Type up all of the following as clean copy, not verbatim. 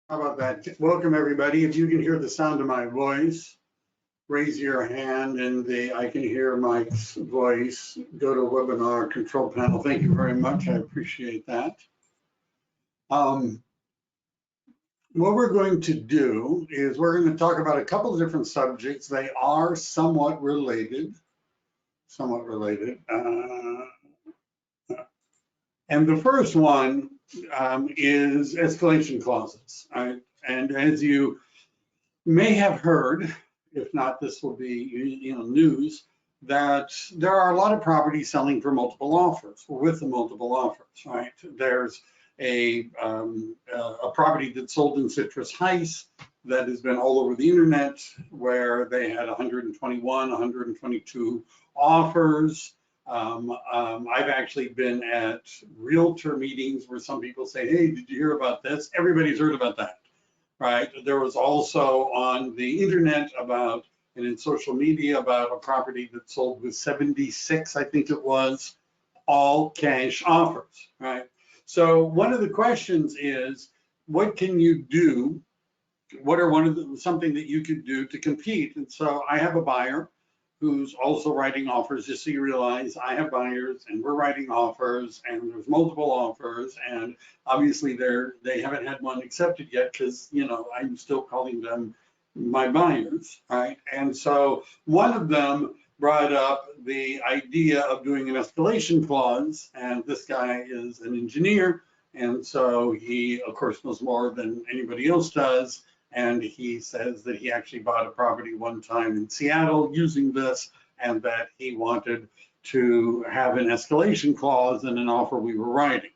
How about that? Welcome, everybody. If you can hear the sound of my voice, raise your hand, and I can hear Mike's voice. Go to webinar control panel. Thank you very much. I appreciate that. What we're going to do is we're going to talk about a couple of different subjects. They are somewhat related. And the first one is escalation clauses. Right? And as you may have heard, if not, this will be news, that there are a lot of properties selling for multiple offers, or with the multiple offers, right? There's a property that sold in Citrus Heights that has been all over the internet, where they had 121, 122 offers. I've actually been at realtor meetings where some people say, hey, did you hear about this? Everybody's heard about that, right? There was also on the internet about, and in social media, about a property that sold with 76, I think it was, all cash offers, right? So one of the questions is, what can you do? What are something that you could do to compete? And so I have a buyer who's also writing offers. Just so you realize, I have buyers and we're writing offers, and there's multiple offers, and obviously they haven't had one accepted yet because I'm still calling them my buyers, right? And so one of them brought up the idea of doing an escalation clause, and this guy is an engineer, and so he of course knows more than anybody else does. And he says that he actually bought a property one time in Seattle using this, and that he wanted to have an escalation clause in an offer we were writing.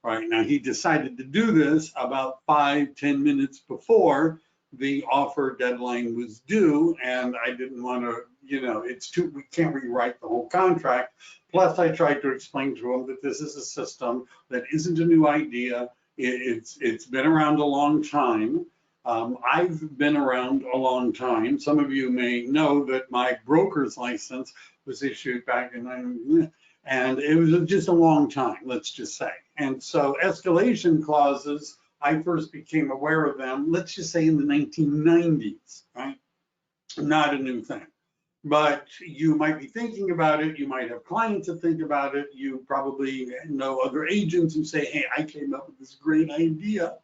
Right now, he decided to do this about 5-10 minutes before the offer deadline was due, and I didn't want to, we can't rewrite the whole contract. Plus, I tried to explain to him that this is a system that isn't a new idea. It's been around a long time. I've been around a long time. Some of you may know that my broker's license was issued back in, and it was just a long time, let's just say. And so escalation clauses, I first became aware of them, let's just say in the 1990s, right? Not a new thing. But you might be thinking about it. You might have clients that think about it. You probably know other agents who say, hey, I came up with this great idea.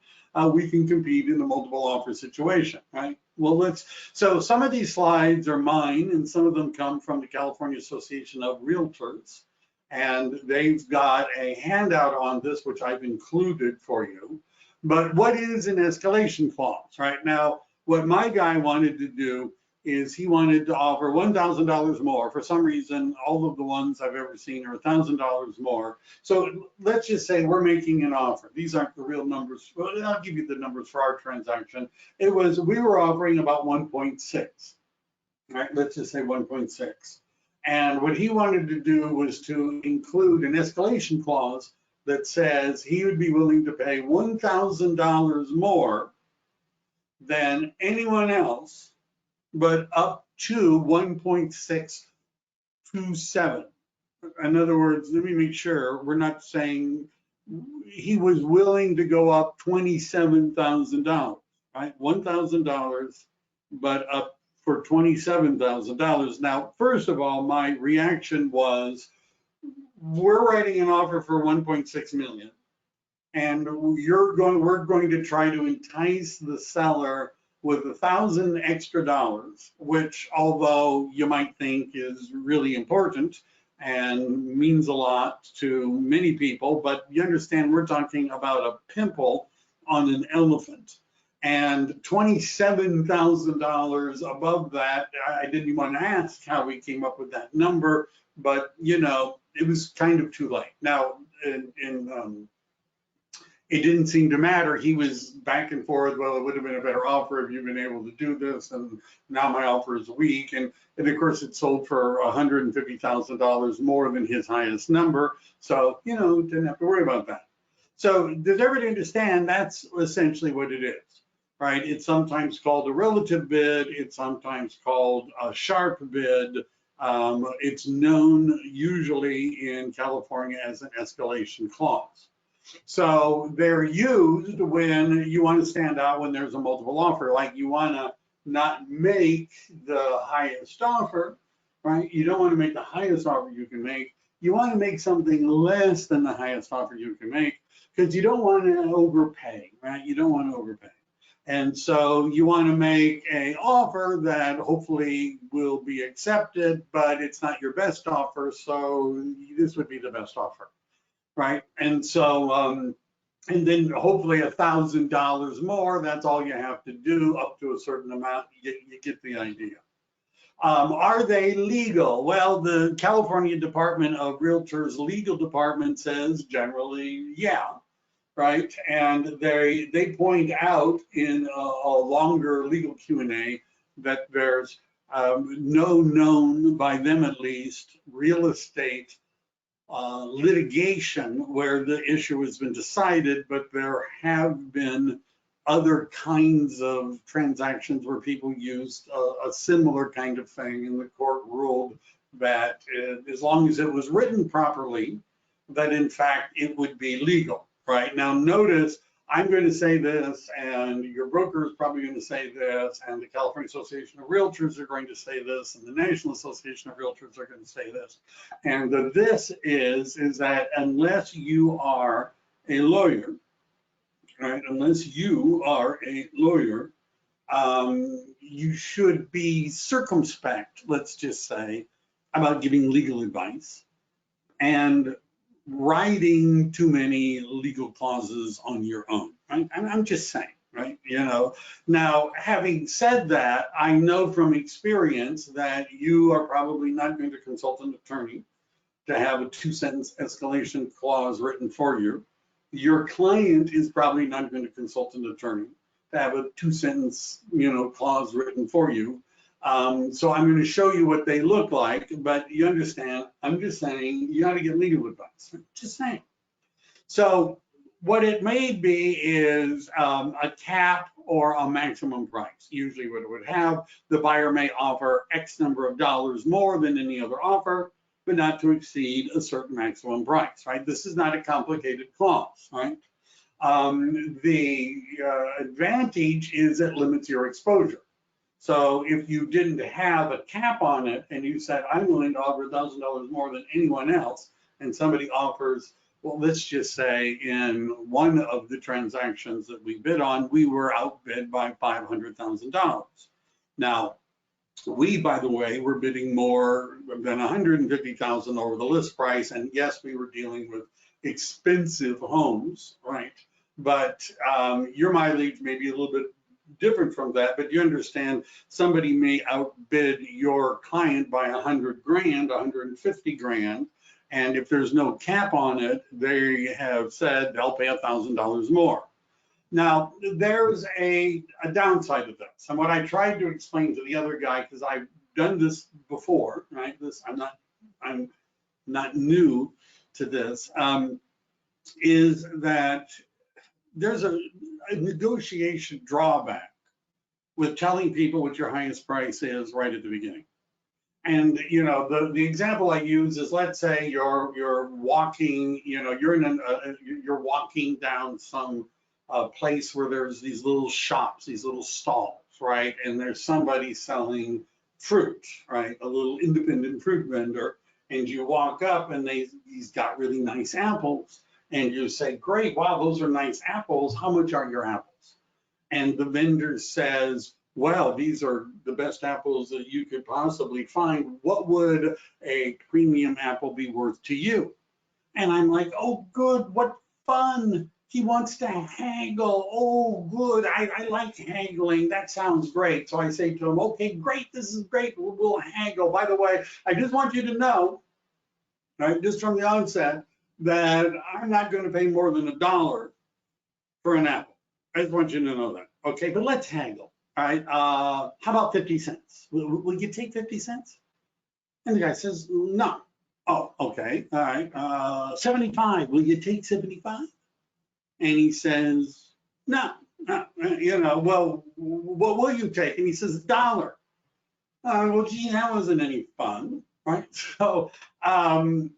We can compete in a multiple offer situation, right? Well, so some of these slides are mine, and some of them come from the California Association of Realtors, and they've got a handout on this, which I've included for you. But what is an escalation clause, right? Now, what my guy wanted to do is he wanted to offer $1,000 more. For some reason, all of the ones I've ever seen are $1,000 more. So let's just say we're making an offer. These aren't the real numbers. Well, I'll give you the numbers for our transaction. We were offering about 1.6, right? Let's just say 1.6. And what he wanted to do was to include an escalation clause that says he would be willing to pay $1,000 more than anyone else, but up to 1.627. In other words, let me make sure we're not saying he was willing to go up $27,000, right? $1,000, but up for $27,000. Now, first of all, my reaction was, we're writing an offer for 1.6 million, and we're going to try to entice the seller with $1,000 extra, which, although you might think is really important and means a lot to many people, but you understand we're talking about a pimple on an elephant. And $27,000 above that, I didn't even want to ask how we came up with that number, but it was kind of too late. Now, it didn't seem to matter. He was back and forth. Well, it would have been a better offer if you'd been able to do this, and now my offer is weak. And of course, it sold for $150,000 more than his highest number. So, didn't have to worry about that. So does everybody understand that's essentially what it is, right? It's sometimes called a relative bid. It's sometimes called a sharp bid. It's known usually in California as an escalation clause. So they're used when you want to stand out when there's a multiple offer, like you want to not make the highest offer, right? You don't want to make the highest offer you can make. You want to make something less than the highest offer you can make because you don't want to overpay, right? You don't want to overpay. And so you want to make an offer that hopefully will be accepted, but it's not your best offer. So this would be the best offer, right? And so, and then hopefully $1,000 more, that's all you have to do up to a certain amount. You get the idea. Are they legal? Well, the California Department of Realtors legal department says generally, yeah, right? And they point out in a longer legal Q&A that there's no known, by them at least, real estate litigation where the issue has been decided, but there have been other kinds of transactions where people used a similar kind of thing, and the court ruled that as long as it was written properly, that in fact it would be legal, right? Now notice, I'm going to say this, and your broker is probably going to say this, and the California Association of Realtors are going to say this, and the National Association of Realtors are going to say this. And this is that unless you are a lawyer, right, unless you are a lawyer, you should be circumspect, let's just say, about giving legal advice and writing too many legal clauses on your own, right? I'm just saying, right? You know, now having said that, I know from experience that you are probably not going to consult an attorney to have a 2-sentence escalation clause written for you. Your client is probably not going to consult an attorney to have a 2-sentence, clause written for you. So I'm going to show you what they look like, but you understand, I'm just saying you got to get legal advice, just saying. So what it may be is a cap or a maximum price. Usually what it would have, the buyer may offer X number of dollars more than any other offer, but not to exceed a certain maximum price, right? This is not a complicated clause, right? The advantage is it limits your exposure. So if you didn't have a cap on it and you said, I'm willing to offer $1,000 more than anyone else, and somebody offers, well, let's just say in one of the transactions that we bid on, we were outbid by $500,000. Now, we, by the way, were bidding more than $150,000 over the list price. And yes, we were dealing with expensive homes, right? But your mileage may be a little bit different from that, but you understand somebody may outbid your client by 100 grand, 150 grand. And if there's no cap on it, they have said they'll pay $1,000 more. Now, there's a downside of this. And what I tried to explain to the other guy, because I've done this before, right? I'm not new to this, is that there's a negotiation drawback with telling people what your highest price is right at the beginning. And the example I use is, let's say you're walking, you're walking down some place where there's these little shops, these little stalls, right? And there's somebody selling fruit, right? A little independent fruit vendor. And you walk up and he's got really nice apples. And you say, great, wow, those are nice apples. How much are your apples? And the vendor says, well, these are the best apples that you could possibly find. What would a premium apple be worth to you? And I'm like, oh, good, what fun. He wants to haggle. Oh, good, I like haggling. That sounds great. So I say to him, okay, great, this is great. We'll haggle. By the way, I just want you to know, right, just from the onset, that I'm not going to pay more than $1 for an apple. I just want you to know that. Okay, but let's haggle. All right, how about 50 cents? Will you take 50 cents? And the guy says, no. Oh, okay, all right, 75, will you take 75? And he says, no, well, what will you take? And he says, $1. Well, gee, that wasn't any fun, right? So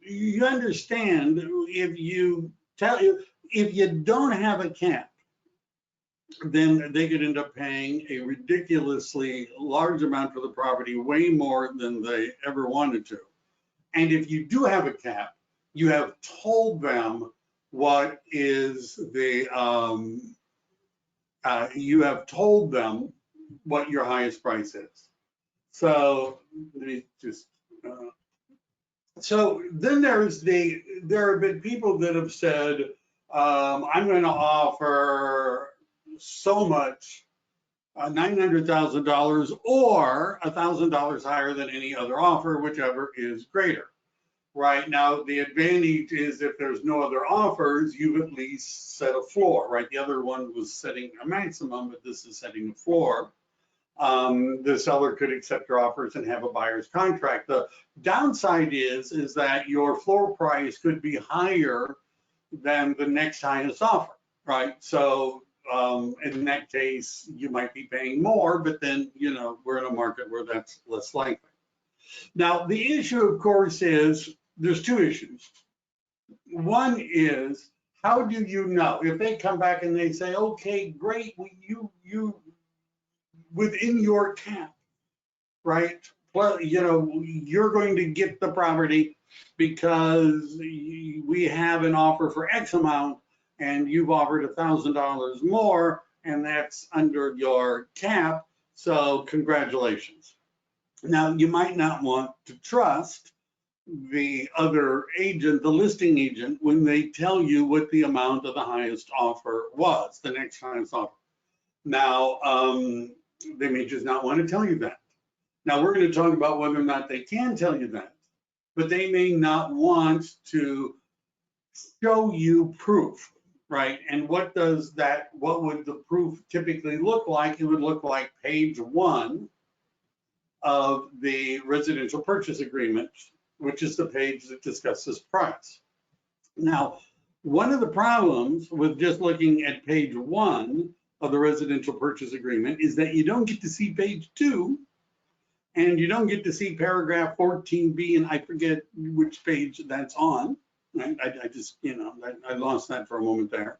you understand, if you If you don't have a cap, then they could end up paying a ridiculously large amount for the property, way more than they ever wanted to. And if you do have a cap, you have told them what is the, you have told them what your highest price is. So let me just, so then there have been people that have said, I'm going to offer so much, $900,000 or $1,000 higher than any other offer, whichever is greater. Right now, the advantage is if there's no other offers, you've at least set a floor, right? The other one was setting a maximum, but this is setting a floor. The seller could accept your offers and have a buyer's contract. The downside is that your floor price could be higher than the next highest offer, right? So in that case, you might be paying more, but then, you know, we're in a market where that's less likely. Now, the issue, of course, is there's two issues. One is, how do you know if they come back and they say, okay, great, you within your cap, right? Well, you know, you're going to get the property because we have an offer for X amount and you've offered $1,000 more and that's under your cap. So congratulations. Now, you might not want to trust the other agent, the listing agent, when they tell you what the amount of the highest offer was, the next highest offer. Now, they may just not want to tell you that. Now, we're going to talk about whether or not they can tell you that, but they may not want to show you proof, right? And what does that, what would the proof typically look like? It would look like page 1 of the residential purchase agreement, which is the page that discusses price. Now, one of the problems with just looking at page 1 of the residential purchase agreement is that you don't get to see page 2 and you don't get to see paragraph 14B, and I forget which page that's on. Right? I just, you know, I lost that for a moment there.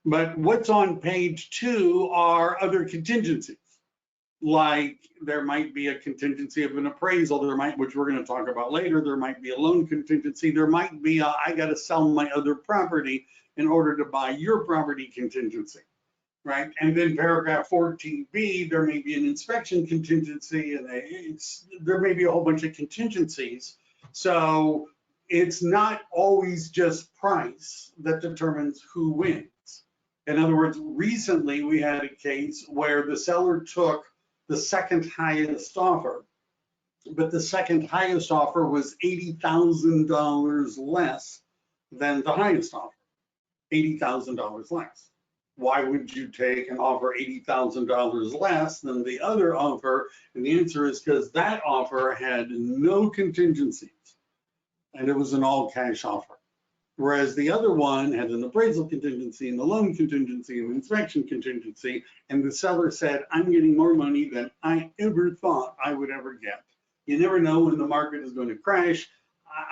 But what's on page 2 are other contingencies. Like there might be a contingency of an appraisal, there might, which we're going to talk about later, there might be a loan contingency, there might be a, I got to sell my other property in order to buy your property contingency, right? And then paragraph 14B, there may be an inspection contingency and there may be a whole bunch of contingencies. So it's not always just price that determines who wins. In other words, recently we had a case where the seller took the second highest offer, but the second highest offer was $80,000 less than the highest offer, $80,000 less. Why would you take an offer $80,000 less than the other offer? And the answer is because that offer had no contingencies and it was an all cash offer. Whereas the other one had an appraisal contingency and a loan contingency and an inspection contingency, and the seller said, I'm getting more money than I ever thought I would ever get. You never know when the market is going to crash.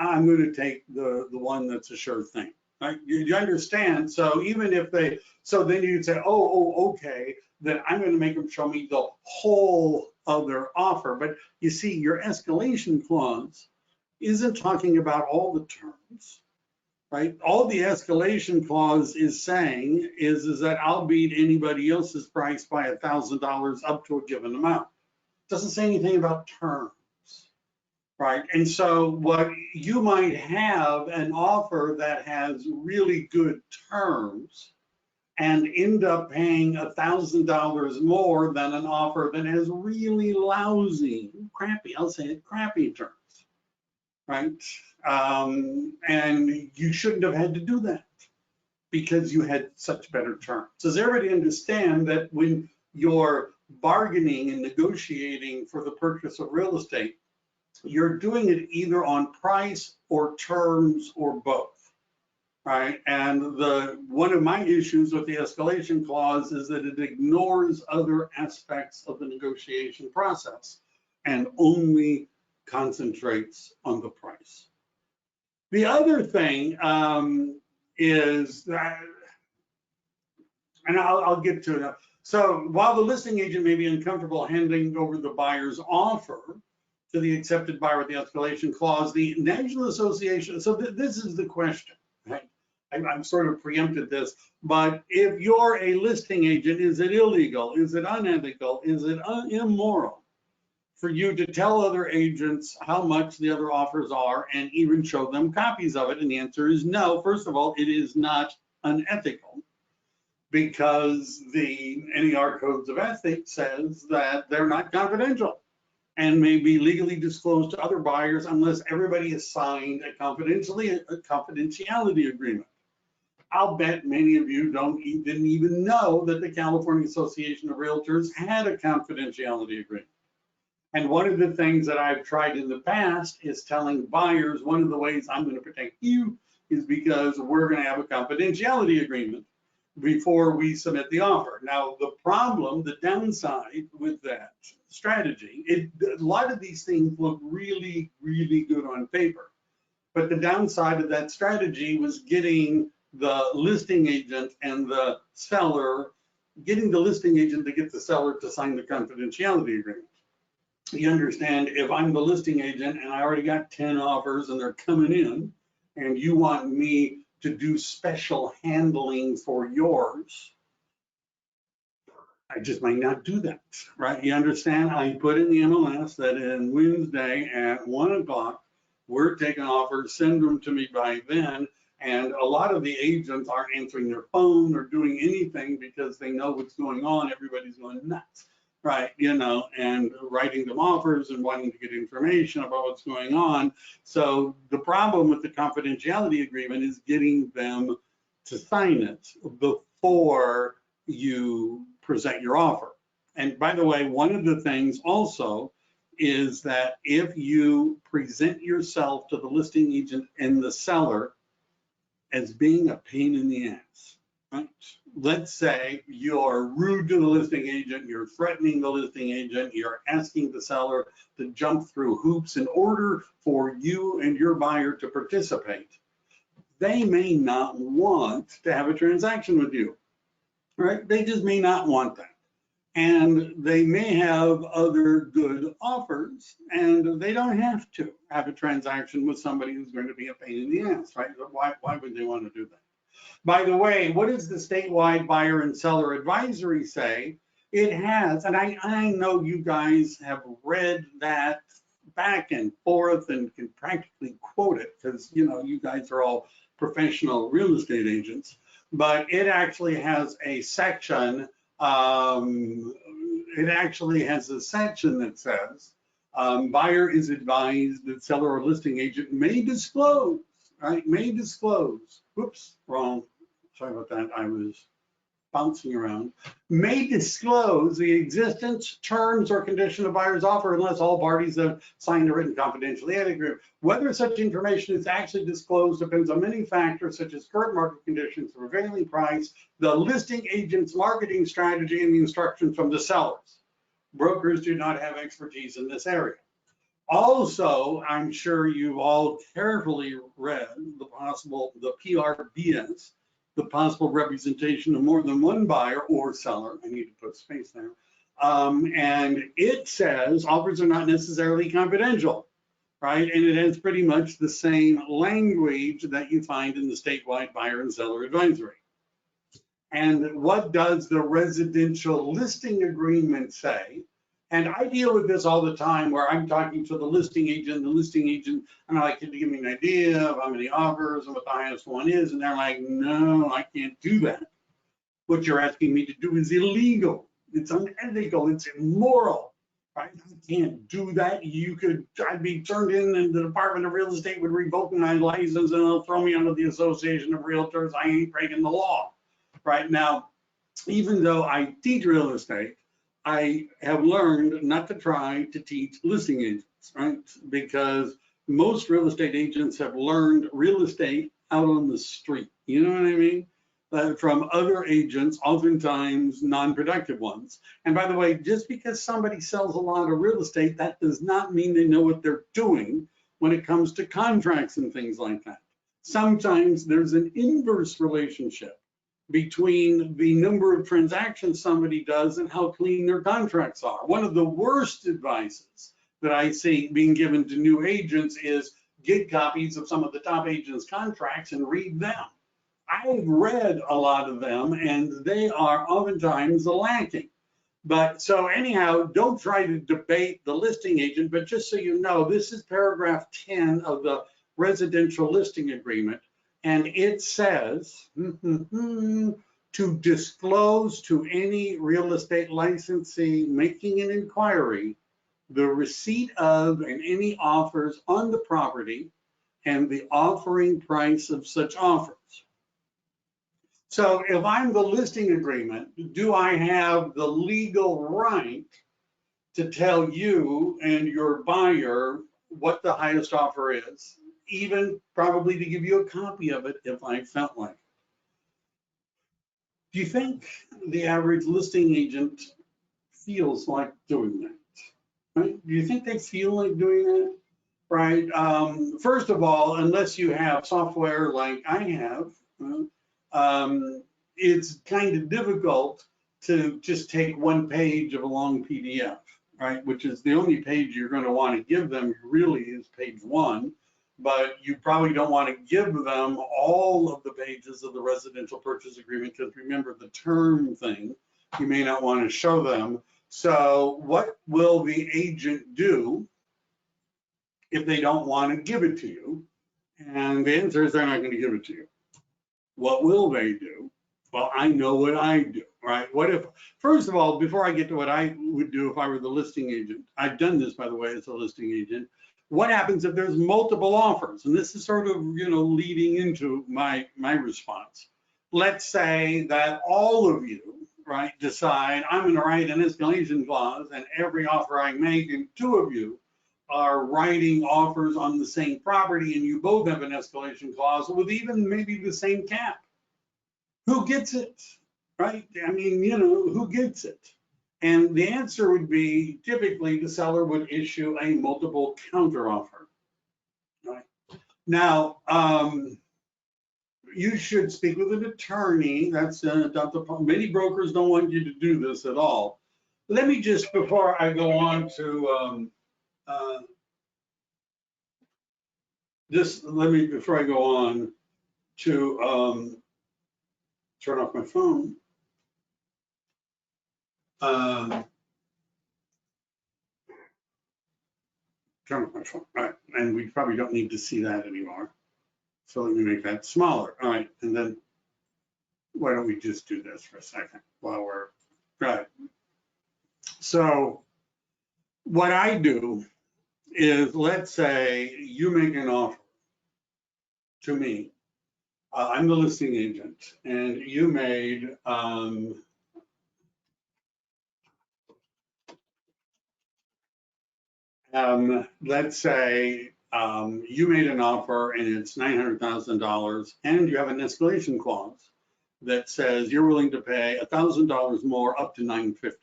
I'm going to take the one that's a sure thing. Right? You understand? So even if they, so then you'd say, oh, okay, then I'm going to make them show me the whole other offer. But you see, your escalation clause isn't talking about all the terms. Right? All the escalation clause is saying is that I'll beat anybody else's price by $1,000 up to a given amount. It doesn't say anything about terms, right? And so what you might have an offer that has really good terms and end up paying $1,000 more than an offer that has really lousy, crappy, I'll say it, crappy terms. Right? And you shouldn't have had to do that because you had such better terms. Does everybody understand that when you're bargaining and negotiating for the purchase of real estate, you're doing it either on price or terms or both, right? And one of my issues with the escalation clause is that it ignores other aspects of the negotiation process and only concentrates on the price. The other thing is that And I'll get to it. So while the listing agent may be uncomfortable handing over the buyer's offer to the accepted buyer with the escalation clause, the National Association, so this is the question, right? I'm sort of preempted this, but if you're a listing agent, is it illegal? Is it unethical? Is it immoral for you to tell other agents how much the other offers are and even show them copies of it? And the answer is no. First of all, it is not unethical, because the NAR Codes of Ethics says that they're not confidential and may be legally disclosed to other buyers unless everybody has signed a confidentiality agreement. I'll bet many of you didn't even know that the California Association of Realtors had a confidentiality agreement. And one of the things that I've tried in the past is telling buyers, one of the ways I'm going to protect you is because we're going to have a confidentiality agreement before we submit the offer. Now, the problem, the downside with that strategy, a lot of these things look really, really good on paper. But the downside of that strategy was getting the listing agent and the seller, getting the listing agent to get the seller to sign the confidentiality agreement. You understand, if I'm the listing agent and I already got 10 offers and they're coming in, and you want me to do special handling for yours, I just might not do that, right? You understand? I put in the MLS that on Wednesday at 1 o'clock, we're taking offers, send them to me by then. And a lot of the agents aren't answering their phone or doing anything because they know what's going on. Everybody's going nuts, right? You know, and writing them offers and wanting to get information about what's going on. So the problem with the confidentiality agreement is getting them to sign it before you present your offer. And by the way, one of the things also is that if you present yourself to the listing agent and the seller as being a pain in the ass, right? Let's say you're rude to the listing agent, you're threatening the listing agent, you're asking the seller to jump through hoops in order for you and your buyer to participate. They may not want to have a transaction with you, right? They just may not want that. And they may have other good offers, and they don't have to have a transaction with somebody who's going to be a pain in the ass, right? Why would they want to do that? By the way, what does the statewide buyer and seller advisory say? It has, and I know you guys have read that back and forth and can practically quote it because, you know, you guys are all professional real estate agents, but it actually has a section. It actually has a section that says buyer is advised that seller or listing agent may disclose, right? May disclose. Whoops, wrong. Sorry about that. I was bouncing around. May disclose the existence, terms, or condition of buyer's offer unless all parties have signed a written confidentiality agreement. Whether such information is actually disclosed depends on many factors such as current market conditions, the prevailing price, the listing agent's marketing strategy, and the instructions from the sellers. Brokers do not have expertise in this area. Also, I'm sure you've all carefully read the PRBS, the possible representation of more than one buyer or seller. I need to put space there. And it says offers are not necessarily confidential, right? And it has pretty much the same language that you find in the statewide buyer and seller advisory. And what does the residential listing agreement say? And I deal with this all the time where I'm talking to the listing agent, and I like to give me an idea of how many offers and what the highest one is. And they're like, no, I can't do that. What you're asking me to do is illegal. It's unethical. It's immoral, right? I can't do that. I'd be turned in and the Department of Real Estate would revoke my license and they'll throw me under the Association of Realtors. I ain't breaking the law, right? Now, even though I teach real estate, I have learned not to try to teach listing agents, right? Because most real estate agents have learned real estate out on the street. You know what I mean? From other agents, oftentimes non-productive ones. And by the way, just because somebody sells a lot of real estate, that does not mean they know what they're doing when it comes to contracts and things like that. Sometimes there's an inverse relationship. between the number of transactions somebody does and how clean their contracts are. One of the worst advices that I see being given to new agents is get copies of some of the top agents' contracts and read them. I've read a lot of them, and they are oftentimes lacking. But so anyhow, don't try to debate the listing agent, but just so you know, this is paragraph 10 of the residential listing agreement, and it says to disclose to any real estate licensee making an inquiry the receipt of and any offers on the property and the offering price of such offers. So if I'm the listing agreement, do I have the legal right to tell you and your buyer what the highest offer is, even probably to give you a copy of it if I felt like it? Do you think the average listing agent feels like doing that? Right? Do you think they feel like doing that? Right. First of all, unless you have software like I have, it's kind of difficult to just take one page of a long PDF, right? Which is the only page you're going to want to give them really is page 1, but you probably don't want to give them all of the pages of the residential purchase agreement because remember the term thing, you may not want to show them. So what will the agent do if they don't want to give it to you? And the answer is they're not going to give it to you. What will they do? Well, I know what I do, right? What if, first of all, before I get to what I would do if I were the listing agent, I've done this, by the way, as a listing agent. What happens if there's multiple offers? And this is sort of, leading into my response. Let's say that all of you, right, decide I'm going to write an escalation clause, and every offer I make, and 2 of you are writing offers on the same property, and you both have an escalation clause with even maybe the same cap. Who gets it, right? I mean, who gets it? And the answer would be typically the seller would issue a multiple counteroffer, right? Now, you should speak with an attorney. That's not the problem. Many brokers don't want you to do this at all. Let me just, before I go on to, before I go on to turn off my phone. Turn off my phone. All right, and we probably don't need to see that anymore. So let me make that smaller. All right, and then why don't we just do this for a second while we're right. So what I do is, let's say you make an offer to me. I'm the listing agent, and you made let's say you made an offer and it's $900,000, and you have an escalation clause that says you're willing to pay $1,000 more up to $950,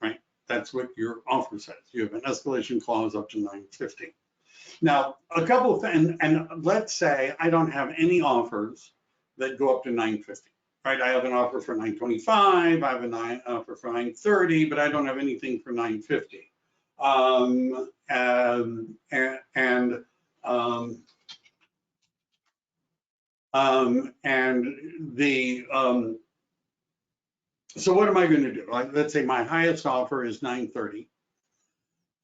right? That's what your offer says. You have an escalation clause up to $950. Now, a couple of things, and let's say I don't have any offers that go up to $950, right? I have an offer for $925, I have an offer for $930, but I don't have anything for $950. So what am I going to do? Like, let's say my highest offer is $930.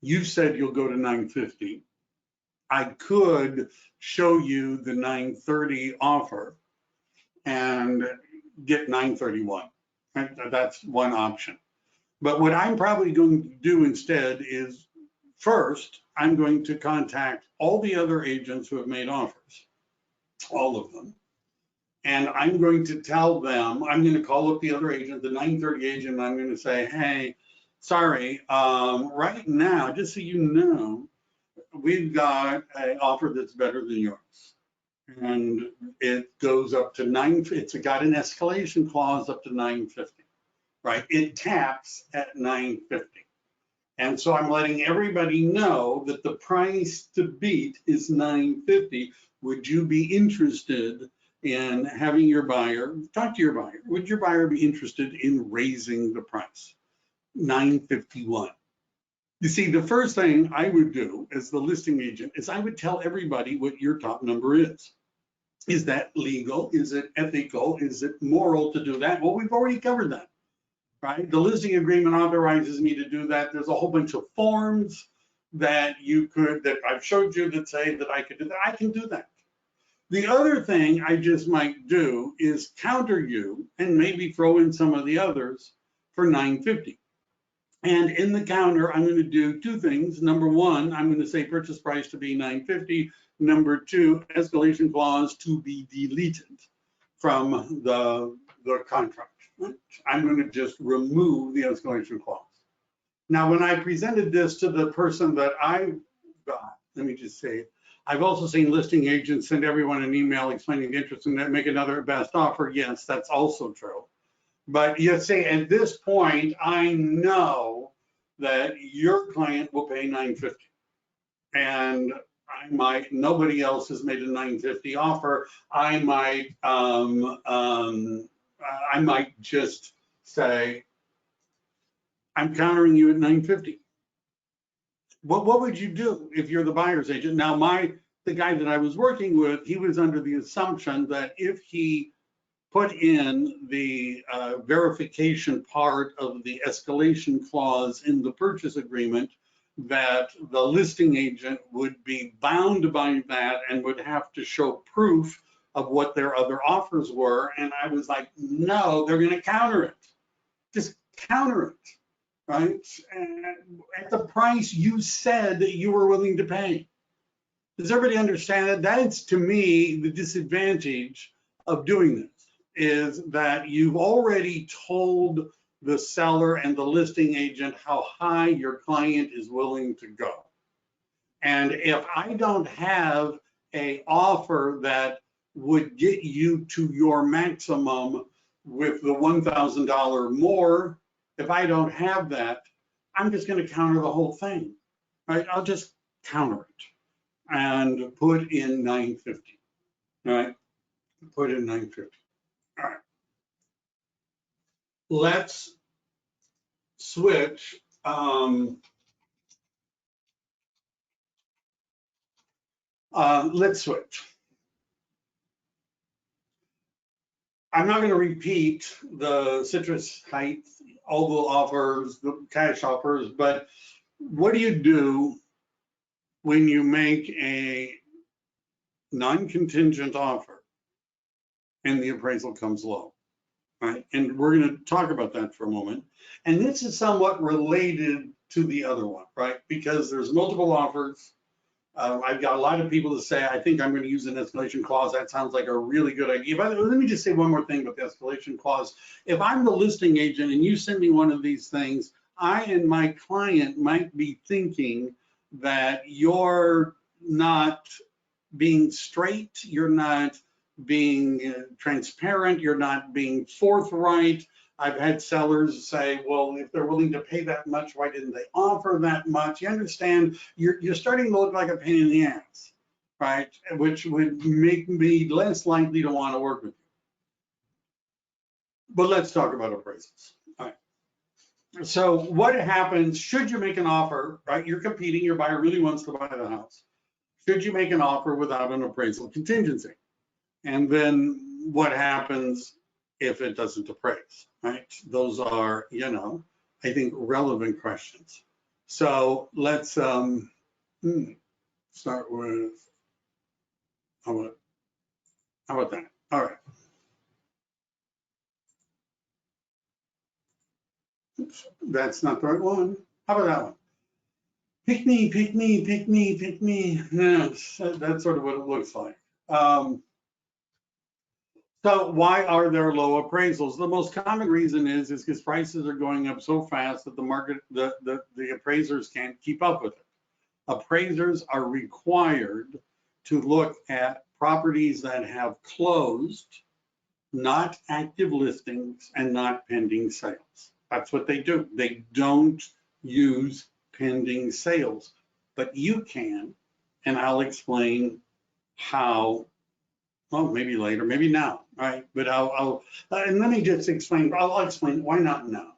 You said you'll go to $950. I could show you the $930 offer and get $931. Right? That's one option. But what I'm probably going to do instead is, first, I'm going to contact all the other agents who have made offers, all of them. And I'm going to tell them, I'm going to call up the other agent, the 930 agent, and I'm going to say, hey, sorry, right now, just so you know, we've got an offer that's better than yours. And it goes up to it's got an escalation clause up to $950, right? It caps at $950. And so I'm letting everybody know that the price to beat is $950. Would you be interested in having your buyer, talk to your buyer. Would your buyer be interested in raising the price? $951. You see, the first thing I would do as the listing agent is I would tell everybody what your top number is. Is that legal? Is it ethical? Is it moral to do that? Well, we've already covered that, right? The listing agreement authorizes me to do that. There's a whole bunch of forms that I've showed you that say that I could do that. I can do that. The other thing I just might do is counter you and maybe throw in some of the others for $950. And in the counter, I'm going to do two things. Number one, I'm going to say purchase price to be $950. Number two, escalation clause to be deleted from the contract. I'm going to just remove the escalation clause. Now, when I presented this to the person that I got, let me just say, I've also seen listing agents send everyone an email explaining the interest and make another best offer. Yes, that's also true. But you say at this point, I know that your client will pay $950, and nobody else has made a $950 offer. I might just say, I'm countering you at $950. What would you do if you're the buyer's agent? Now, the guy that I was working with, he was under the assumption that if he put in the verification part of the escalation clause in the purchase agreement, that the listing agent would be bound by that and would have to show proof of what their other offers were. And I was like, no, they're going to counter it. Just counter it, right? And at the price you said that you were willing to pay. Does everybody understand that? That's, to me, the disadvantage of doing this, is that you've already told the seller and the listing agent how high your client is willing to go. And if I don't have an offer that would get you to your maximum with the $1,000 more, if I don't have that, I'm just going to counter the whole thing, right? I'll just counter it and put in $950, right? Put in $950. All right. Let's switch. Let's switch. I'm not going to repeat the citrus height, oval offers, the cash offers, but what do you do when you make a non-contingent offer and the appraisal comes low? Right, and we're going to talk about that for a moment. And this is somewhat related to the other one, right? Because there's multiple offers. I've got a lot of people that say, I think I'm going to use an escalation clause. That sounds like a really good idea. But let me just say one more thing about the escalation clause. If I'm the listing agent and you send me one of these things, I and my client might be thinking that you're not being straight, you're not being transparent, you're not being forthright. I've had sellers say, well, if they're willing to pay that much, why didn't they offer that much? You understand, you're starting to look like a pain in the ass, right? Which would make me less likely to want to work with you. But let's talk about appraisals. All right. So what happens, should you make an offer, right? You're competing, your buyer really wants to buy the house. Should you make an offer without an appraisal contingency? And then what happens if it doesn't appraise, right? Those are, I think relevant questions. So let's start with, how about that? All right. Oops, that's not the right one. How about that one? Pick me, pick me, pick me, pick me. Yes, that's sort of what it looks like. So why are there low appraisals? The most common reason is because prices are going up so fast that the market, the appraisers can't keep up with it. Appraisers are required to look at properties that have closed, not active listings, and not pending sales. That's what they do. They don't use pending sales, but you can, and I'll explain how Well, maybe later, maybe now, right? But and let me just explain, I'll explain why not now,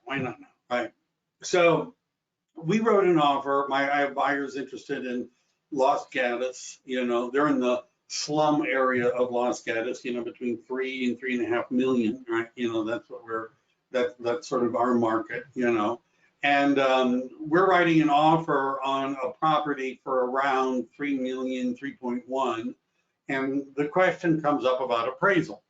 right? So we wrote an offer. I have buyers interested in Los Gatos. They're in the slum area of Los Gatos. Between 3 and 3.5 million, right? That's what that's sort of our market. And we're writing an offer on a property for around 3 million, 3.1, and the question comes up about appraisal.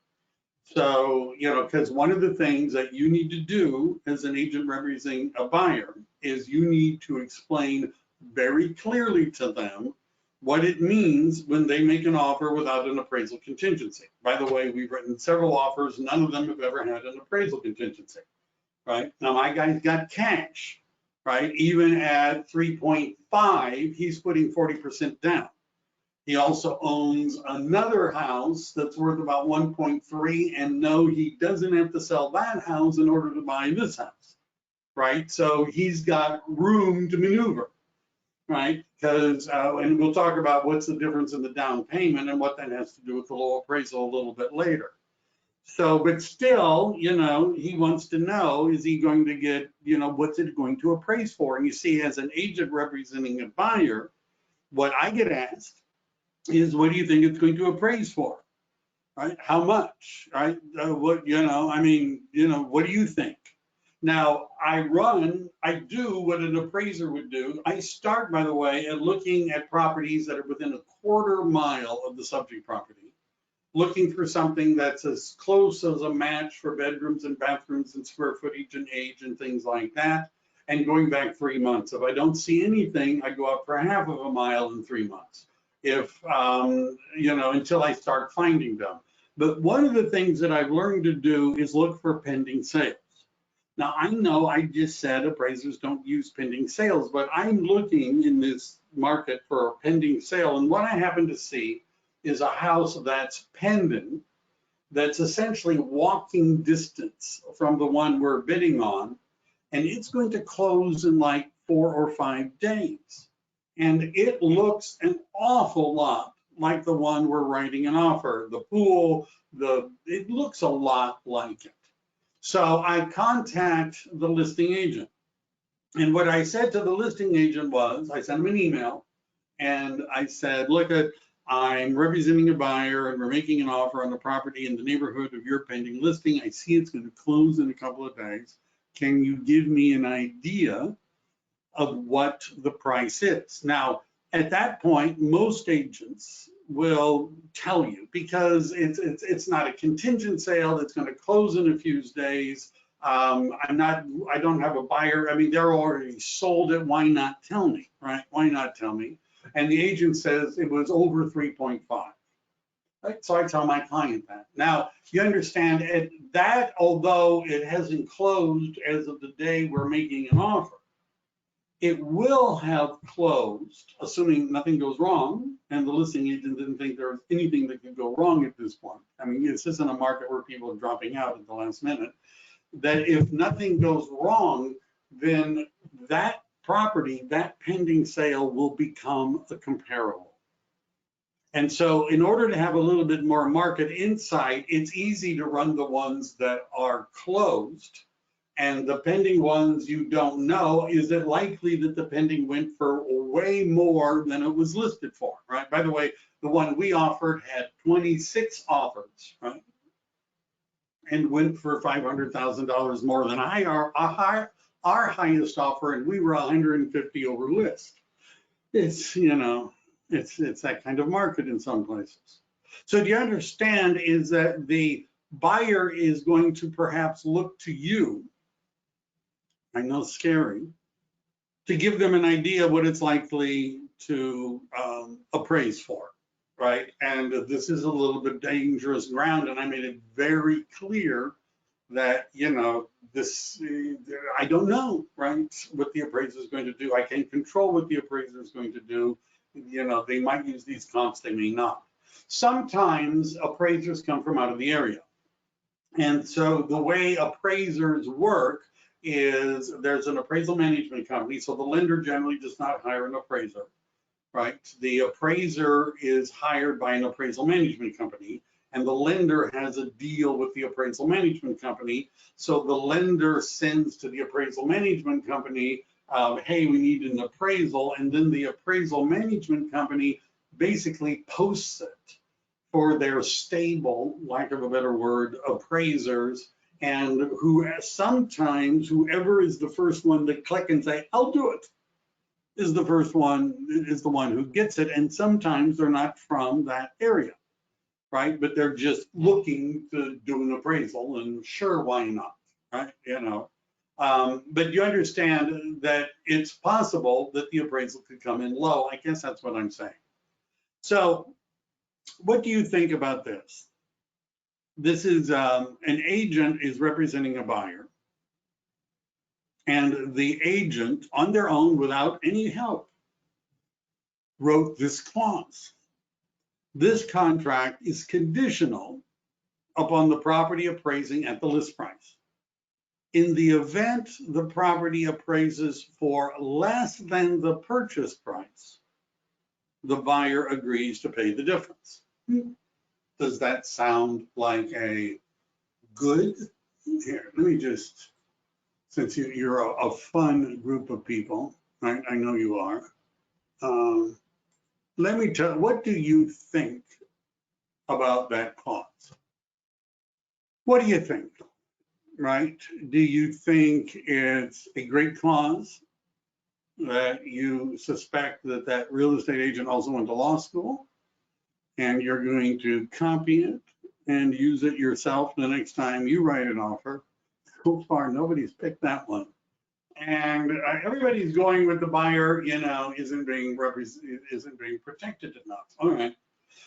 So, because one of the things that you need to do as an agent representing a buyer is you need to explain very clearly to them what it means when they make an offer without an appraisal contingency. By the way, we've written several offers. None of them have ever had an appraisal contingency, right? Now, my guy's got cash, right? Even at 3.5, he's putting 40% down. He also owns another house that's worth about 1.3, and no, he doesn't have to sell that house in order to buy this house, right? So he's got room to maneuver, right? Because, and we'll talk about what's the difference in the down payment and what that has to do with the low appraisal a little bit later. So, but still, he wants to know, is he going to get, what's it going to appraise for? And you see, as an agent representing a buyer, what I get asked is, what do you think it's going to appraise for, right? How much, right? What do you think? Now, I do what an appraiser would do. I start, by the way, at looking at properties that are within a quarter mile of the subject property, looking for something that's as close as a match for bedrooms and bathrooms and square footage and age and things like that, and going back 3 months. If I don't see anything, I go up for half of a mile in 3 months. Until I start finding them. But one of the things that I've learned to do is look for pending sales. Now, I know I just said appraisers don't use pending sales, but I'm looking in this market for a pending sale. And what I happen to see is a house that's pending, that's essentially walking distance from the one we're bidding on, and it's going to close in like 4 or 5 days. And it looks an awful lot like the one we're writing an offer. The pool, it looks a lot like it. So I contact the listing agent. And what I said to the listing agent was, I sent him an email and I said, look, I'm representing a buyer and we're making an offer on the property in the neighborhood of your pending listing. I see it's going to close in a couple of days. Can you give me an idea of what the price is? Now, at that point, most agents will tell you, because it's not a contingent sale that's going to close in a few days. I don't have a buyer. I mean, they're already sold it. Why not tell me, right? Why not tell me? And the agent says it was over 3.5. Right? So I tell my client that. Now, you understand that although it hasn't closed as of the day we're making an offer, it will have closed, assuming nothing goes wrong, and the listing agent didn't think there was anything that could go wrong at this point. I mean, this isn't a market where people are dropping out at the last minute. That if nothing goes wrong, then that property, that pending sale will become a comparable. And so in order to have a little bit more market insight, it's easy to run the ones that are closed. And the pending ones you don't know, is it likely that the pending went for way more than it was listed for, right? By the way, the one we offered had 26 offers, right? And went for $500,000 more than our highest offer, and we were 150 over list. It's, it's that kind of market in some places. So do you understand is that the buyer is going to perhaps look to you, I know it's scary, to give them an idea what it's likely to appraise for, right? And this is a little bit dangerous ground, and I made it very clear that, I don't know, right, what the appraiser is going to do. I can't control what the appraiser is going to do. They might use these comps, they may not. Sometimes appraisers come from out of the area. And so the way appraisers work is there's an appraisal management company. So the lender generally does not hire an appraiser, right? The appraiser is hired by an appraisal management company. and the lender has a deal with the appraisal management company. So the lender sends to the appraisal management company, hey, we need an appraisal, and then the appraisal management company basically posts it for their stable, lack of a better word, appraisers, and who sometimes whoever is the first one to click and say, I'll do it, is the one who gets it. And sometimes they're not from that area, right? But they're just looking to do an appraisal, and sure, why not, right? But you understand that it's possible that the appraisal could come in low. I guess that's what I'm saying. So what do you think about this? This is an agent is representing a buyer, and the agent on their own without any help wrote this clause. This contract is conditional upon the property appraising at the list price. In the event the property appraises for less than the purchase price, the buyer agrees to pay the difference. Does that sound like a good? Here, let me just, since you're a fun group of people, right? I know you are. Let me tell, what do you think about that clause? What do you think, right? Do you think it's a great clause, that you suspect that that real estate agent also went to law school, and you're going to copy it and use it yourself the next time you write an offer? So far, nobody's picked that one. And everybody's going with the buyer, isn't being protected enough. All right.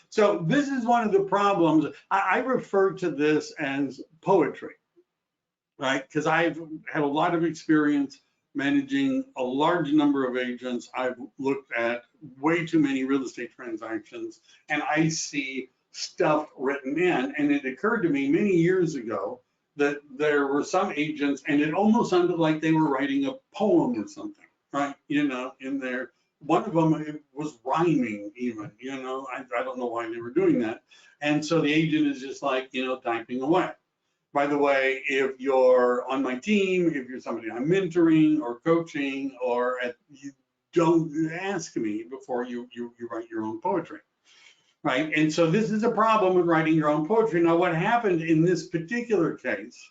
So this is one of the problems. I refer to this as poetry, right? Because I've had a lot of experience managing a large number of agents. I've looked at way too many real estate transactions, and I see stuff written in. And it occurred to me many years ago that there were some agents, and it almost sounded like they were writing a poem or something, right? In there. One of them was rhyming even, I don't know why they were doing that. And so the agent is just like, typing away. By the way, if you're on my team, if you're somebody I'm mentoring or coaching, you don't ask me before you write your own poetry. Right, and so this is a problem with writing your own poetry. Now, what happened in this particular case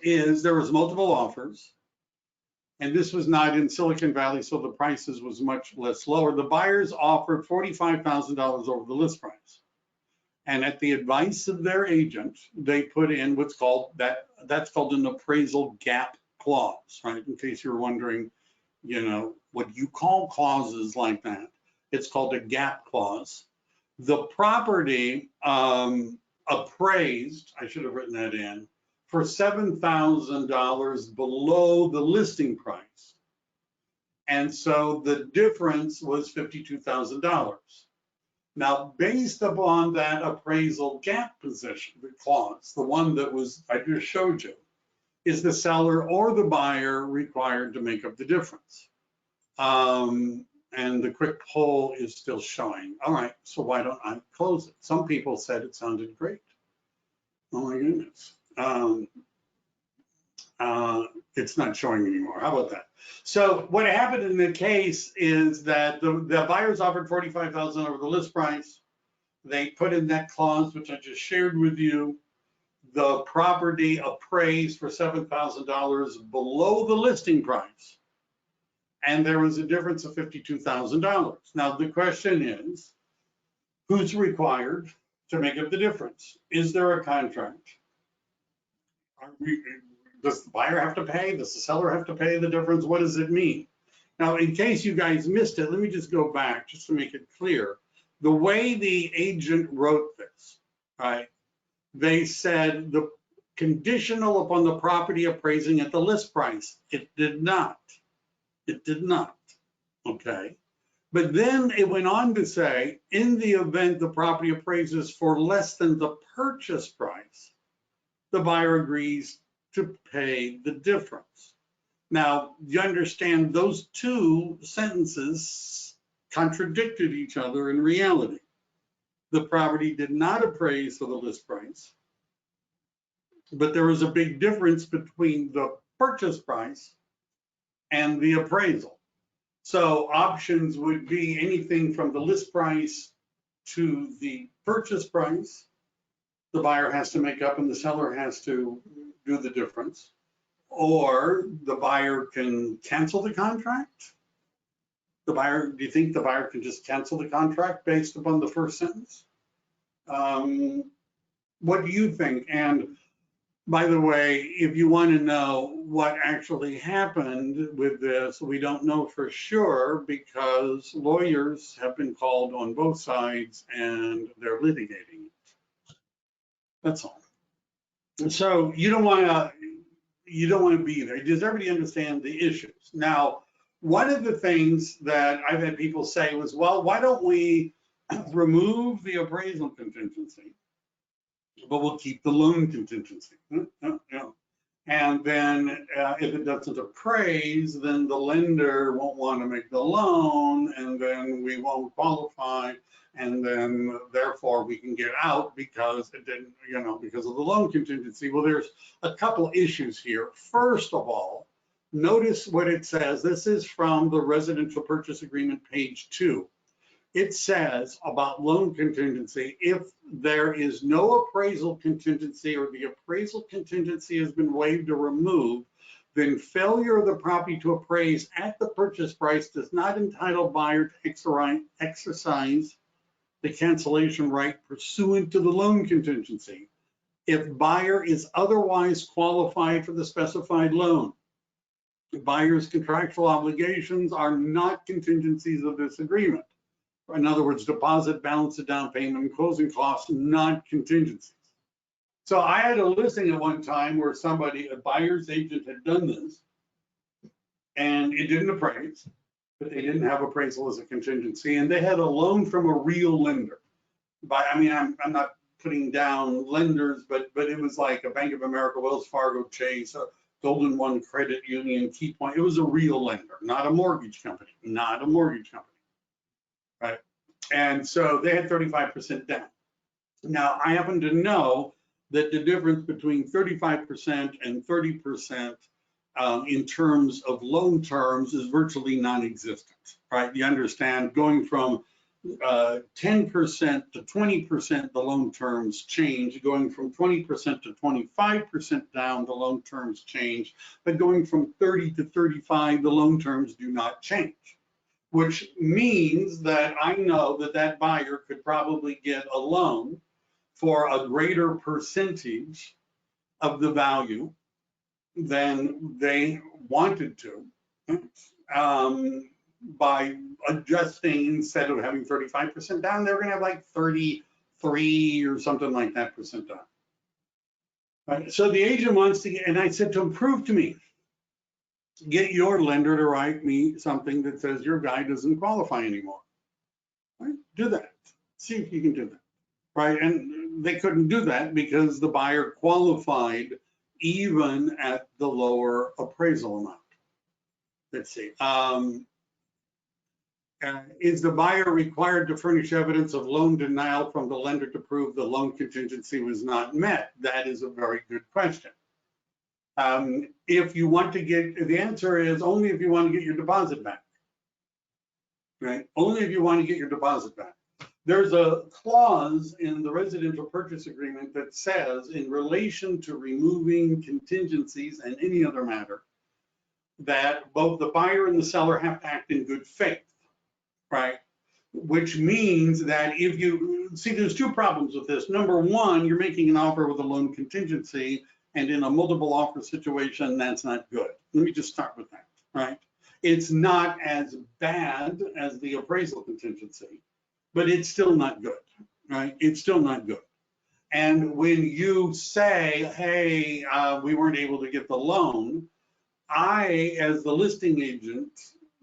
is there was multiple offers, and this was not in Silicon Valley, so the prices was much less lower. The buyers offered $45,000 over the list price, and at the advice of their agent, they put in what's called that's called an appraisal gap clause, right? In case you're wondering, what you call clauses like that, it's called a gap clause. The property appraised, I should have written that in, for $7,000 below the listing price. And so the difference was $52,000. Now, based upon that appraisal gap position, the clause, the one that I just showed you, is the seller or the buyer required to make up the difference? And the quick poll is still showing. All right, so why don't I close it? Some people said it sounded great. Oh my goodness. It's not showing anymore. How about that? So what happened in the case is that the buyers offered $45,000 over the list price. They put in that clause, which I just shared with you. The property appraised for $7,000 below the listing price. And there was a difference of $52,000. Now, the question is, who's required to make up the difference? Is there a contract? Does the buyer have to pay? Does the seller have to pay the difference? What does it mean? Now, in case you guys missed it, let me just go back just to make it clear. The way the agent wrote this, right? They said the conditional upon the property appraising at the list price. It did not. It did not, okay? But then it went on to say, in the event the property appraises for less than the purchase price, the buyer agrees to pay the difference. Now, you understand those two sentences contradicted each other in reality. the property did not appraise for the list price, but there was a big difference between the purchase price and the appraisal. So options would be anything from the list price to the purchase price. The buyer has to make up and the seller has to do the difference. Or the buyer can cancel the contract. Do you think the buyer can just cancel the contract based upon the first sentence? What do you think? And by the way, if you want to know what actually happened with this, we don't know for sure because lawyers have been called on both sides and they're litigating it. That's all. So you don't want to be there. Does everybody understand the issues? Now, one of the things that I've had people say was, well, why don't we remove the appraisal contingency, but we'll keep the loan contingency. And then if it doesn't appraise, then the lender won't want to make the loan, and then we won't qualify, and then therefore we can get out because it didn't, because of the loan contingency. Well, there's a couple issues here. First of all, notice what it says. This is from the residential purchase agreement, page 2. It says about loan contingency, if there is no appraisal contingency or the appraisal contingency has been waived or removed, then failure of the property to appraise at the purchase price does not entitle buyer to exercise the cancellation right pursuant to the loan contingency if buyer is otherwise qualified for the specified loan. The buyer's contractual obligations are not contingencies of this agreement. In other words, deposit, balance of down payment, and closing costs, not contingencies. So I had a listing at one time where a buyer's agent had done this, and it didn't appraise, but they didn't have appraisal as a contingency, and they had a loan from a real lender. I'm not putting down lenders, but it was like a Bank of America, Wells Fargo, Chase, a Golden One Credit Union, Key Point. It was a real lender, not a mortgage company, right? And so they had 35% down. Now, I happen to know that the difference between 35% and 30% in terms of loan terms is virtually non-existent, right? You understand, going from 10% to 20%, the loan terms change. Going from 20% to 25% down, the loan terms change. But going from 30 to 35, the loan terms do not change, which means that I know that buyer could probably get a loan for a greater percentage of the value than they wanted to by adjusting. Instead of having 35% down, they're going to have like 33 or something like that percent down. Right? So the agent wants to get, and I said to him, prove to me, get your lender to write me something that says your guy doesn't qualify anymore. Right? Do that. See if you can do that. Right? And they couldn't do that because the buyer qualified even at the lower appraisal amount. Let's see. Is the buyer required to furnish evidence of loan denial from the lender to prove the loan contingency was not met? That is a very good question. If you want to get, the answer is only if you want to get your deposit back, right? Only if you want to get your deposit back. There's a clause in the residential purchase agreement that says, in relation to removing contingencies and any other matter, that both the buyer and the seller have to act in good faith, right? Which means that if you, see, there's two problems with this. Number one, you're making an offer with a loan contingency, and in a multiple offer situation, that's not good. Let me just start with that, right? It's not as bad as the appraisal contingency, but it's still not good, right? It's still not good. And when you say, hey, we weren't able to get the loan, I, as the listing agent,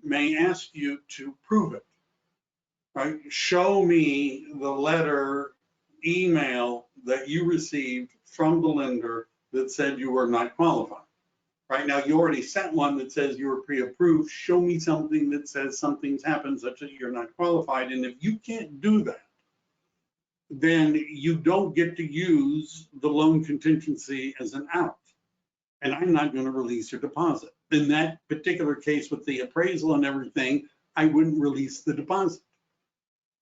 may ask you to prove it, right? Show me the letter, email that you received from the lender that said you were not qualified. Right now, you already sent one that says you were pre-approved. Show me something that says something's happened such that you're not qualified. And if you can't do that, then you don't get to use the loan contingency as an out. And I'm not going to release your deposit. In that particular case with the appraisal and everything, I wouldn't release the deposit,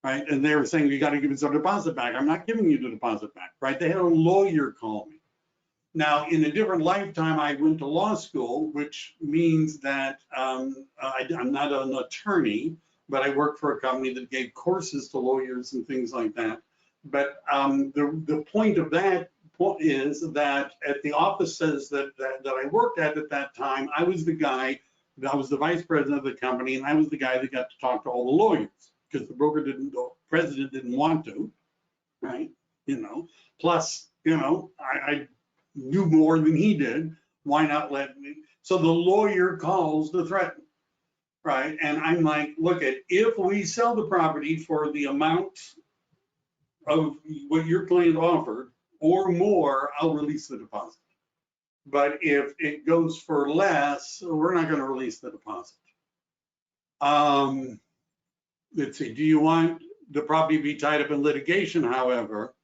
right? And they were saying, you got to give us our deposit back. I'm not giving you the deposit back, right? They had a lawyer call me. Now, in a different lifetime, I went to law school, which means that I'm not an attorney, but I worked for a company that gave courses to lawyers and things like that. But the point of that is that at the offices that I worked at that time, I was the guy, I was the vice president of the company, and I was the guy that got to talk to all the lawyers because the president didn't want to, right? You know, plus, you know, I knew more than he did. Why not let me? So the lawyer calls to threaten, right? And I'm like, look, if we sell the property for the amount of what your client offered or more, I'll release the deposit. But if it goes for less, we're not going to release the deposit. Let's see, do you want the property to be tied up in litigation, however?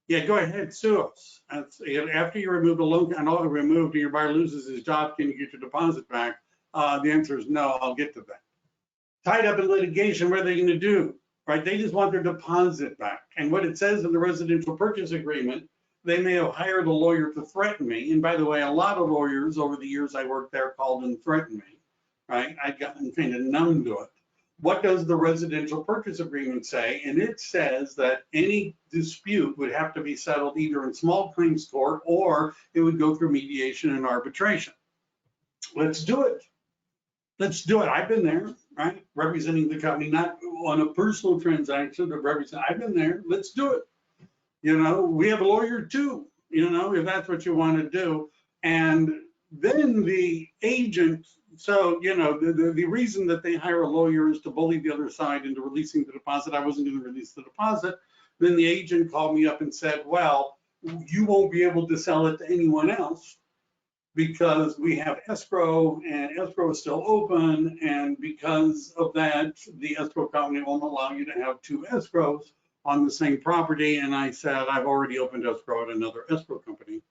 Yeah, go ahead, sue us. After you remove the loan, and all removed, and your buyer loses his job, can you get your deposit back? The answer is no, I'll get to that. Tied up in litigation, what are they going to do? Right, they just want their deposit back. And what it says in the residential purchase agreement, they may have hired a lawyer to threaten me. And by the way, a lot of lawyers over the years I worked there called and threatened me, right? I'd gotten kind of numb to it. What does the residential purchase agreement say? And it says that any dispute would have to be settled either in small claims court or it would go through mediation and arbitration. Let's do it. Let's do it. I've been there, right? Representing the company, not on a personal transaction, but I've been there. Let's do it. You know, we have a lawyer too, you know, if that's what you want to do. And then the agent, so, you know, the reason that they hire a lawyer is to bully the other side into releasing the deposit. I wasn't going to release the deposit. Then the agent called me up and said, well, you won't be able to sell it to anyone else because we have escrow and escrow is still open. And because of that, the escrow company won't allow you to have two escrows on the same property. And I said, I've already opened escrow at another escrow company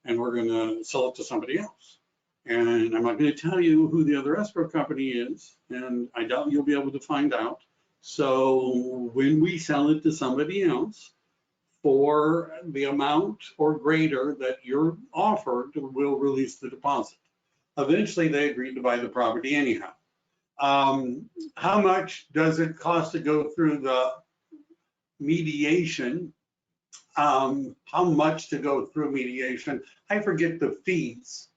and we're going to sell it to somebody else. And I'm not going to tell you who the other escrow company is, and I doubt you'll be able to find out. So when we sell it to somebody else for the amount or greater that you're offered, we'll release the deposit. Eventually, they agreed to buy the property anyhow. How much does it cost to go through the mediation? How much to go through mediation? I forget the fees.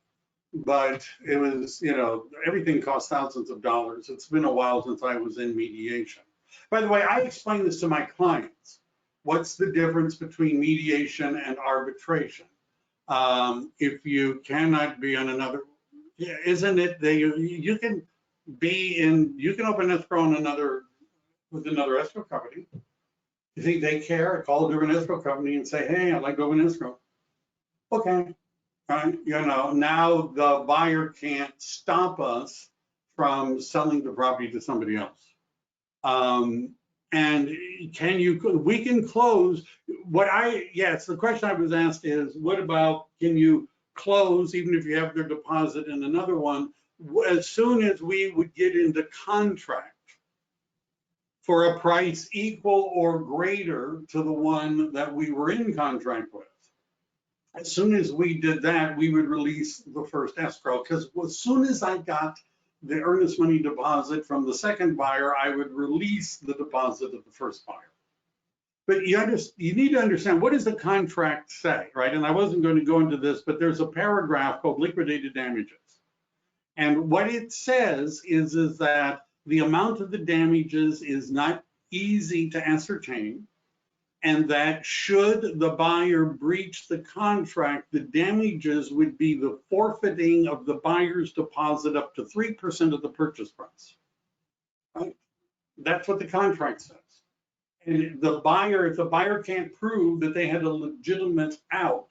But it was, you know, everything costs thousands of dollars. It's been a while since I was in mediation. By the way, I explain this to my clients. What's the difference between mediation and arbitration? If you cannot be on another, isn't it that you can be in, you can open escrow on with another escrow company. You think they care? Call a different escrow company and say, hey, I'd like to open escrow. Okay. You know, now the buyer can't stop us from selling the property to somebody else. And we can close. Yes, the question I was asked is, what about, can you close even if you have their deposit in another one? As soon as we would get into contract for a price equal or greater to the one that we were in contract with. As soon as we did that, we would release the first escrow, because as soon as I got the earnest money deposit from the second buyer, I would release the deposit of the first buyer. But you need to understand, what does the contract say, right? And I wasn't going to go into this, but there's a paragraph called Liquidated Damages. And what it says is that the amount of the damages is not easy to ascertain, and that should the buyer breach the contract, the damages would be the forfeiting of the buyer's deposit up to 3% of the purchase price. Right? That's what the contract says. And the buyer, if the buyer can't prove that they had a legitimate out,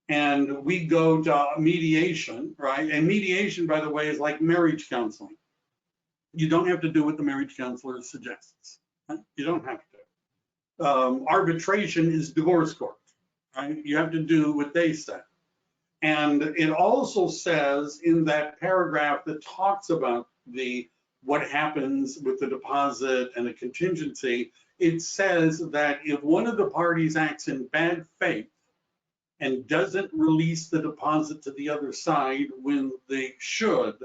and we go to mediation, right? And mediation, by the way, is like marriage counseling. You don't have to do what the marriage counselor suggests. Right? You don't have to. Arbitration is divorce court, right? You have to do what they say. And it also says in that paragraph that talks about what happens with the deposit and the contingency, it says that if one of the parties acts in bad faith and doesn't release the deposit to the other side when they should,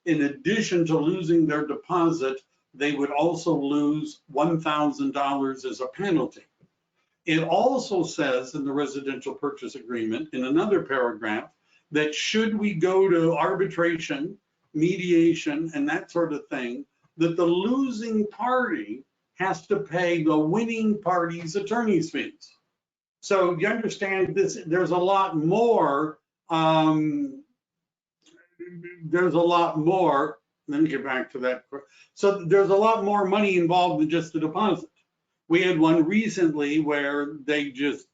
in addition to losing their deposit, they would also lose $1,000 as a penalty. It also says in the residential purchase agreement, in another paragraph, that should we go to arbitration, mediation, and that sort of thing, that the losing party has to pay the winning party's attorney's fees. So you understand this, there's a lot more, let me get back to that. So there's a lot more money involved than just the deposit. We had one recently where they just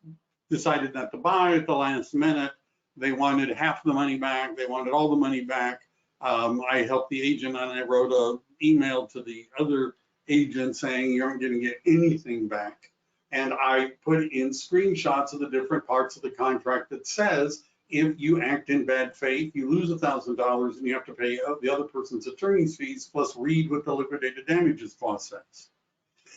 decided not to buy at the last minute. They wanted half the money back. They wanted all the money back. I helped the agent and I wrote an email to the other agent saying you aren't going to get anything back. And I put in screenshots of the different parts of the contract that says if you act in bad faith, you lose $1,000 and you have to pay the other person's attorney's fees, plus read what the liquidated damages clause says.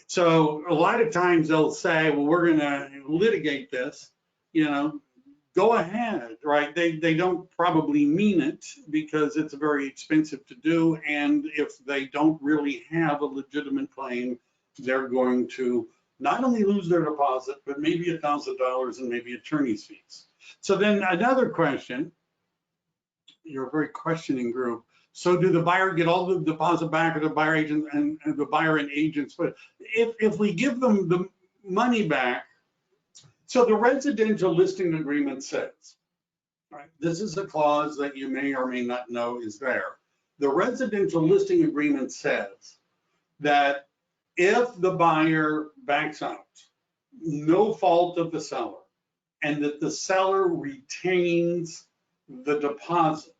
So a lot of times they'll say, well, we're going to litigate this, go ahead, right? They don't probably mean it because it's very expensive to do. And if they don't really have a legitimate claim, they're going to not only lose their deposit, but maybe $1,000 and maybe attorney's fees. So then another question, you're a very questioning group. So do the buyer get all the deposit back, or the buyer agent and the buyer and agents? But if we give them the money back, so the residential listing agreement says, right, this is a clause that you may or may not know is there. The residential listing agreement says that if the buyer backs out, no fault of the seller, and that the seller retains the deposit.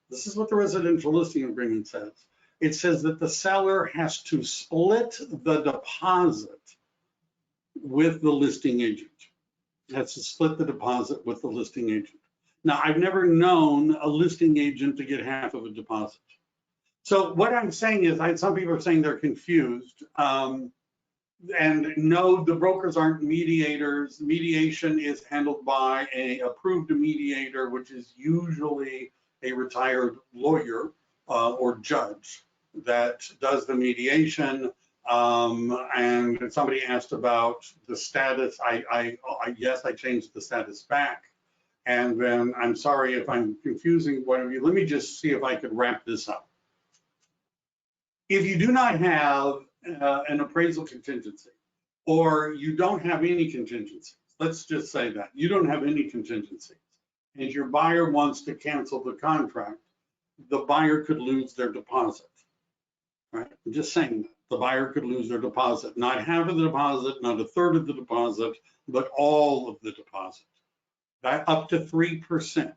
This is what the residential listing agreement says. It says that the seller has to split the deposit with the listing agent. Has to split the deposit with the listing agent. Now, I've never known a listing agent to get half of a deposit. So what I'm saying is, some people are saying they're confused. And no, the brokers aren't mediators. Mediation is handled by an approved mediator, which is usually a retired lawyer or judge that does the mediation. And somebody asked about the status. Yes, I changed the status back. And then I'm sorry if I'm confusing one of you. Let me just see if I could wrap this up. If you do not have an appraisal contingency, or you don't have any contingencies, let's just say that you don't have any contingencies, and your buyer wants to cancel the contract, the buyer could lose their deposit. Right? I'm just saying that. The buyer could lose their deposit, not half of the deposit, not a third of the deposit, but all of the deposit. That up to 3%.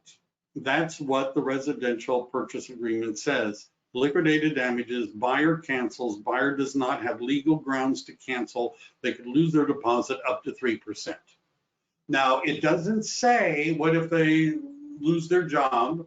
That's what the residential purchase agreement says. Liquidated damages, buyer cancels, buyer does not have legal grounds to cancel. They could lose their deposit up to 3%. Now, it doesn't say what if they lose their job.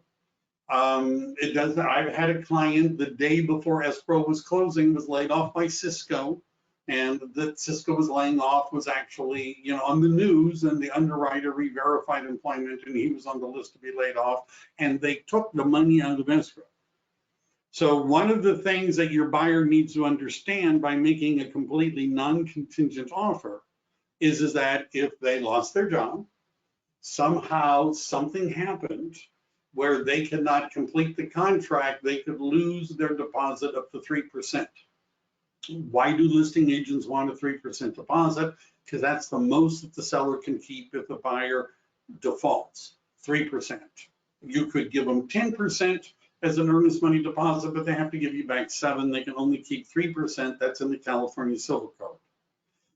It doesn't. I've had a client the day before escrow was closing was laid off by Cisco, and that Cisco was laying off was actually, on the news, and the underwriter re-verified employment, and he was on the list to be laid off, and they took the money out of escrow. So one of the things that your buyer needs to understand by making a completely non-contingent offer is that if they lost their job, somehow something happened where they cannot complete the contract, they could lose their deposit up to 3%. Why do listing agents want a 3% deposit? Because that's the most that the seller can keep if the buyer defaults, 3%. You could give them 10% as an earnest money deposit, but they have to give you back 7%. They can only keep 3%. That's in the California Civil Code.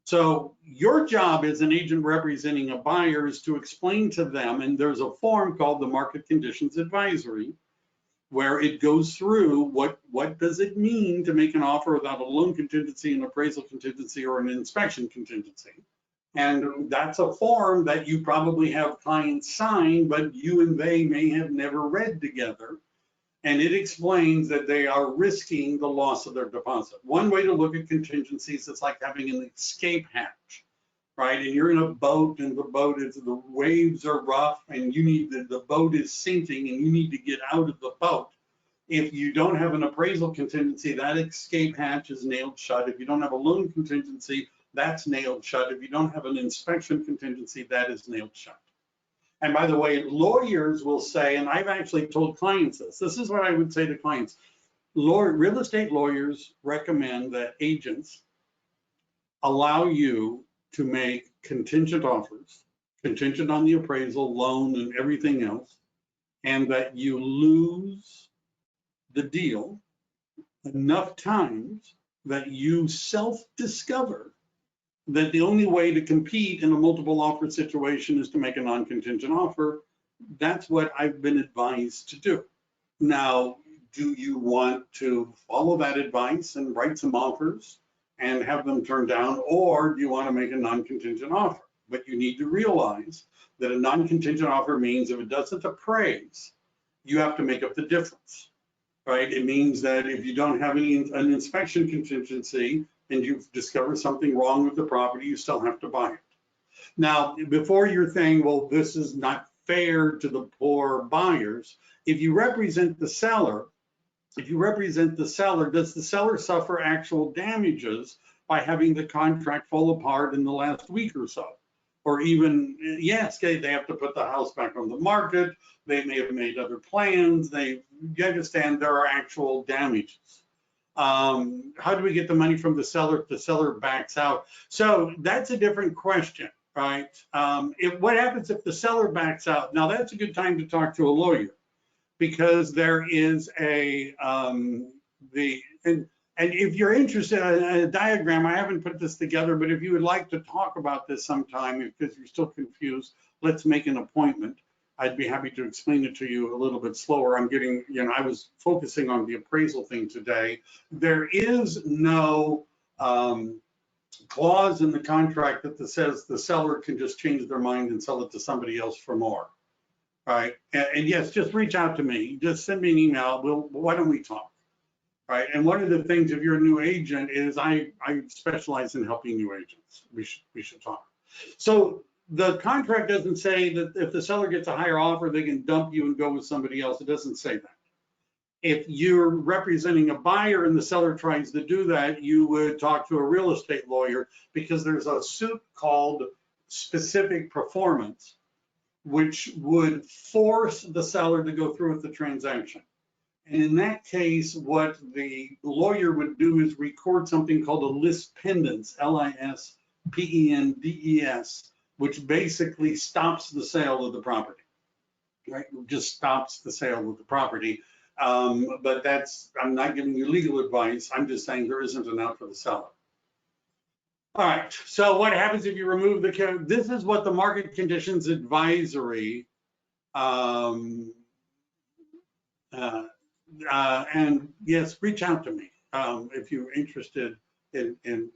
So your job as an agent representing a buyer is to explain to them, and there's a form called the Market Conditions Advisory, where it goes through what does it mean to make an offer without a loan contingency, an appraisal contingency, or an inspection contingency. And that's a form that you probably have clients sign, but you and they may have never read together. And it explains that they are risking the loss of their deposit. One way to look at contingencies is like having an escape hatch, right? And you're in a boat, and the waves are rough, and the boat is sinking, and you need to get out of the boat. If you don't have an appraisal contingency, that escape hatch is nailed shut. If you don't have a loan contingency, that's nailed shut. If you don't have an inspection contingency, that is nailed shut. And by the way, lawyers will say, and I've actually told clients this is what I would say to clients. Real estate lawyers recommend that agents allow you to make contingent offers, contingent on the appraisal, loan, and everything else, and that you lose the deal enough times that you self-discover that the only way to compete in a multiple offer situation is to make a non-contingent offer. That's what I've been advised to do. Now, do you want to follow that advice and write some offers and have them turned down, or do you want to make a non-contingent offer? But you need to realize that a non-contingent offer means if it doesn't appraise, you have to make up the difference, right? It means that if you don't have an inspection contingency, and you've discovered something wrong with the property, you still have to buy it. Now, before you're saying, well, this is not fair to the poor buyers, if you represent the seller, does the seller suffer actual damages by having the contract fall apart in the last week or so? Or even, yes, they have to put the house back on the market, they may have made other plans, you understand there are actual damages. How do we get the money from the seller if the seller backs out? So that's a different question, right? What happens if the seller backs out? Now that's a good time to talk to a lawyer, because there is and if you're interested in a diagram, I haven't put this together, but if you would like to talk about this sometime, because you're still confused, let's make an appointment. I'd be happy to explain it to you a little bit slower. I was focusing on the appraisal thing today. There is no clause in the contract that says the seller can just change their mind and sell it to somebody else for more, right? And yes, just reach out to me. Just send me an email. Why don't we talk, right? And one of the things, if you're a new agent, is I specialize in helping new agents. We should talk. So the contract doesn't say that if the seller gets a higher offer, they can dump you and go with somebody else. It doesn't say that. If you're representing a buyer and the seller tries to do that, you would talk to a real estate lawyer, because there's a suit called specific performance, which would force the seller to go through with the transaction. And in that case, what the lawyer would do is record something called a lis pendens, L-I-S-P-E-N-D-E-S, which basically stops the sale of the property, right? Just stops the sale of the property. But I'm not giving you legal advice. I'm just saying there isn't enough for the seller. All right, so what happens if you remove this is what the market conditions advisory, and yes, reach out to me if you're interested in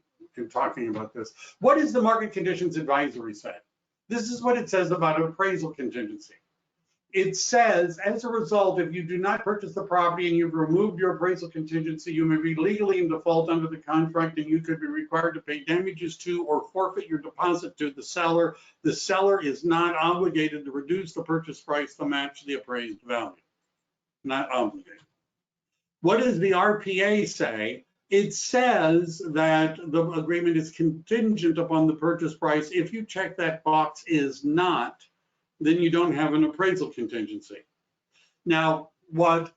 talking about this. What does the market conditions advisory say? This is what it says about appraisal contingency. It says, as a result, if you do not purchase the property and you've removed your appraisal contingency, you may be legally in default under the contract, and you could be required to pay damages to or forfeit your deposit to the seller. The seller is not obligated to reduce the purchase price to match the appraised value. Not obligated. What does the RPA say? It says that the agreement is contingent upon the purchase price. If you check that box is not, then you don't have an appraisal contingency. Now, what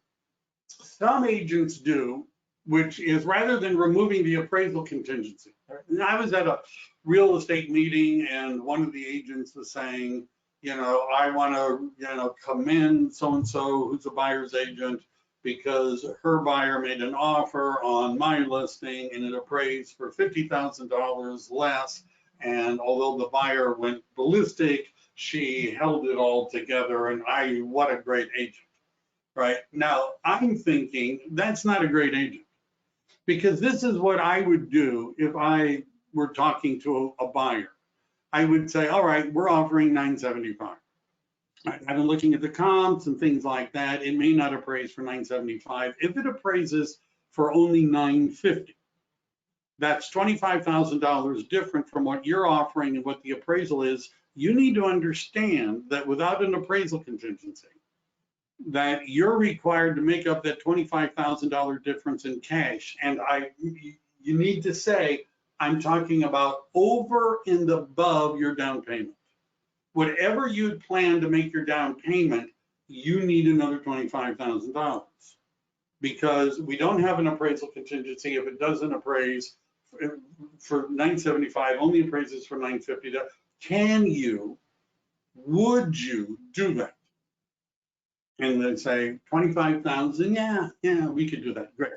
some agents do, which is rather than removing the appraisal contingency, I was at a real estate meeting and one of the agents was saying, I want to commend so-and-so who's a buyer's agent, because her buyer made an offer on my listing and it appraised for $50,000 less. And although the buyer went ballistic, she held it all together, and what a great agent, right? Now, I'm thinking that's not a great agent, because this is what I would do if I were talking to a buyer. I would say, all right, we're offering 975. I've been looking at the comps and things like that. It may not appraise for 975. If it appraises for only 950, that's $25,000 different from what you're offering and what the appraisal is. You need to understand that without an appraisal contingency, that you're required to make up that $25,000 difference in cash. And you need to say, I'm talking about over and above your down payment. Whatever you'd plan to make your down payment, you need another $25,000 because we don't have an appraisal contingency. If it doesn't appraise for 975, only appraises for 950. Would you do that? And then say 25,000, yeah, we could do that, great.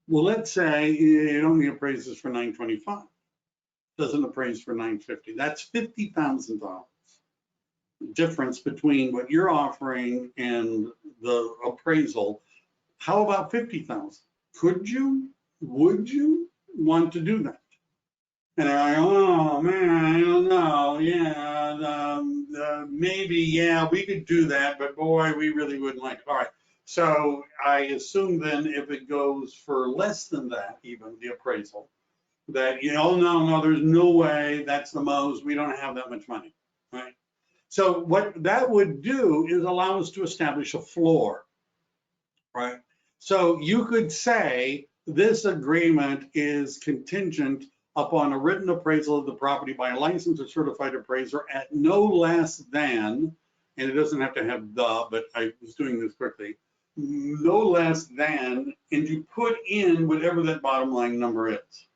Well, let's say it only appraises for 925, doesn't appraise for 950. That's $50,000 difference between what you're offering and the appraisal. How about 50,000? Would you want to do that? And they're like, oh man, I don't know. Yeah, maybe, yeah, we could do that, but boy, we really wouldn't like it. All right. So I assume then if it goes for less than that, even the appraisal, that, no, there's no way, that's the most, we don't have that much money, right? So what that would do is allow us to establish a floor, right? So you could say this agreement is contingent upon a written appraisal of the property by a licensed or certified appraiser at no less than, and it doesn't have to have the, but I was doing this quickly, no less than, and you put in whatever that bottom line number is.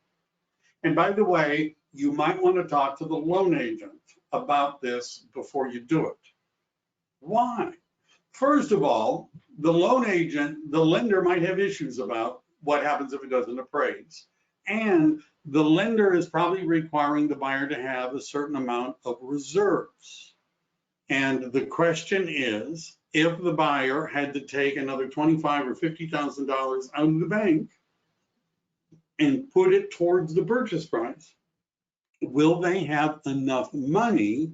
And by the way, you might want to talk to the loan agent about this before you do it. Why? First of all, the loan agent, the lender might have issues about what happens if it doesn't appraise. And the lender is probably requiring the buyer to have a certain amount of reserves. And the question is, if the buyer had to take another $25,000 or $50,000 out of the bank and put it towards the purchase price, will they have enough money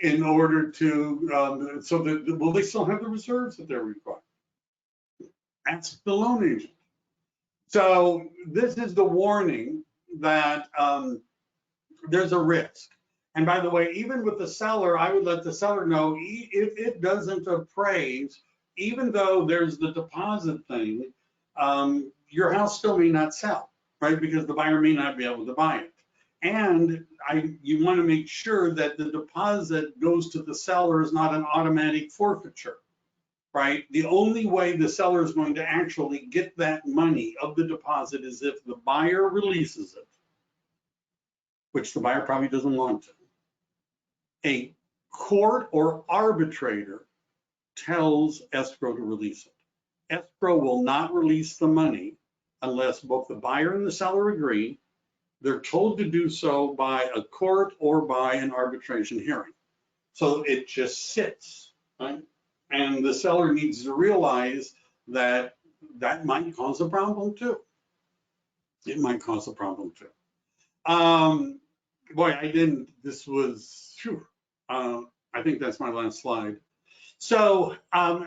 in order to, so that, will they still have the reserves that they're required? Ask the loan agent. So this is the warning that there's a risk. And by the way, even with the seller, I would let the seller know if it doesn't appraise, even though there's the deposit thing, your house still may not sell, right? Because the buyer may not be able to buy it. And you want to make sure that the deposit goes to the seller is not an automatic forfeiture, right? The only way the seller is going to actually get that money of the deposit is if the buyer releases it, which the buyer probably doesn't want to. A court or arbitrator tells escrow to release it. Escrow will not release the money unless both the buyer and the seller agree. They're told to do so by a court or by an arbitration hearing. So it just sits, right? And the seller needs to realize that that might cause a problem too. It might cause a problem too. Boy, this was, I think that's my last slide. So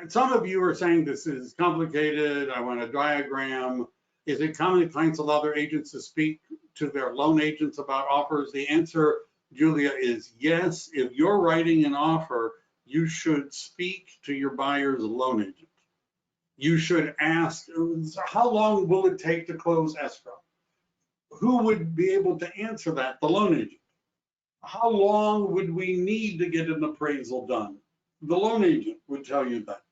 some of you are saying this is complicated. I want a diagram. Is it common that clients allow their agents to speak to their loan agents about offers? The answer, Julia, is yes. If you're writing an offer, you should speak to your buyer's loan agent. You should ask, how long will it take to close escrow? Who would be able to answer that? The loan agent. How long would we need to get an appraisal done? The loan agent would tell you that,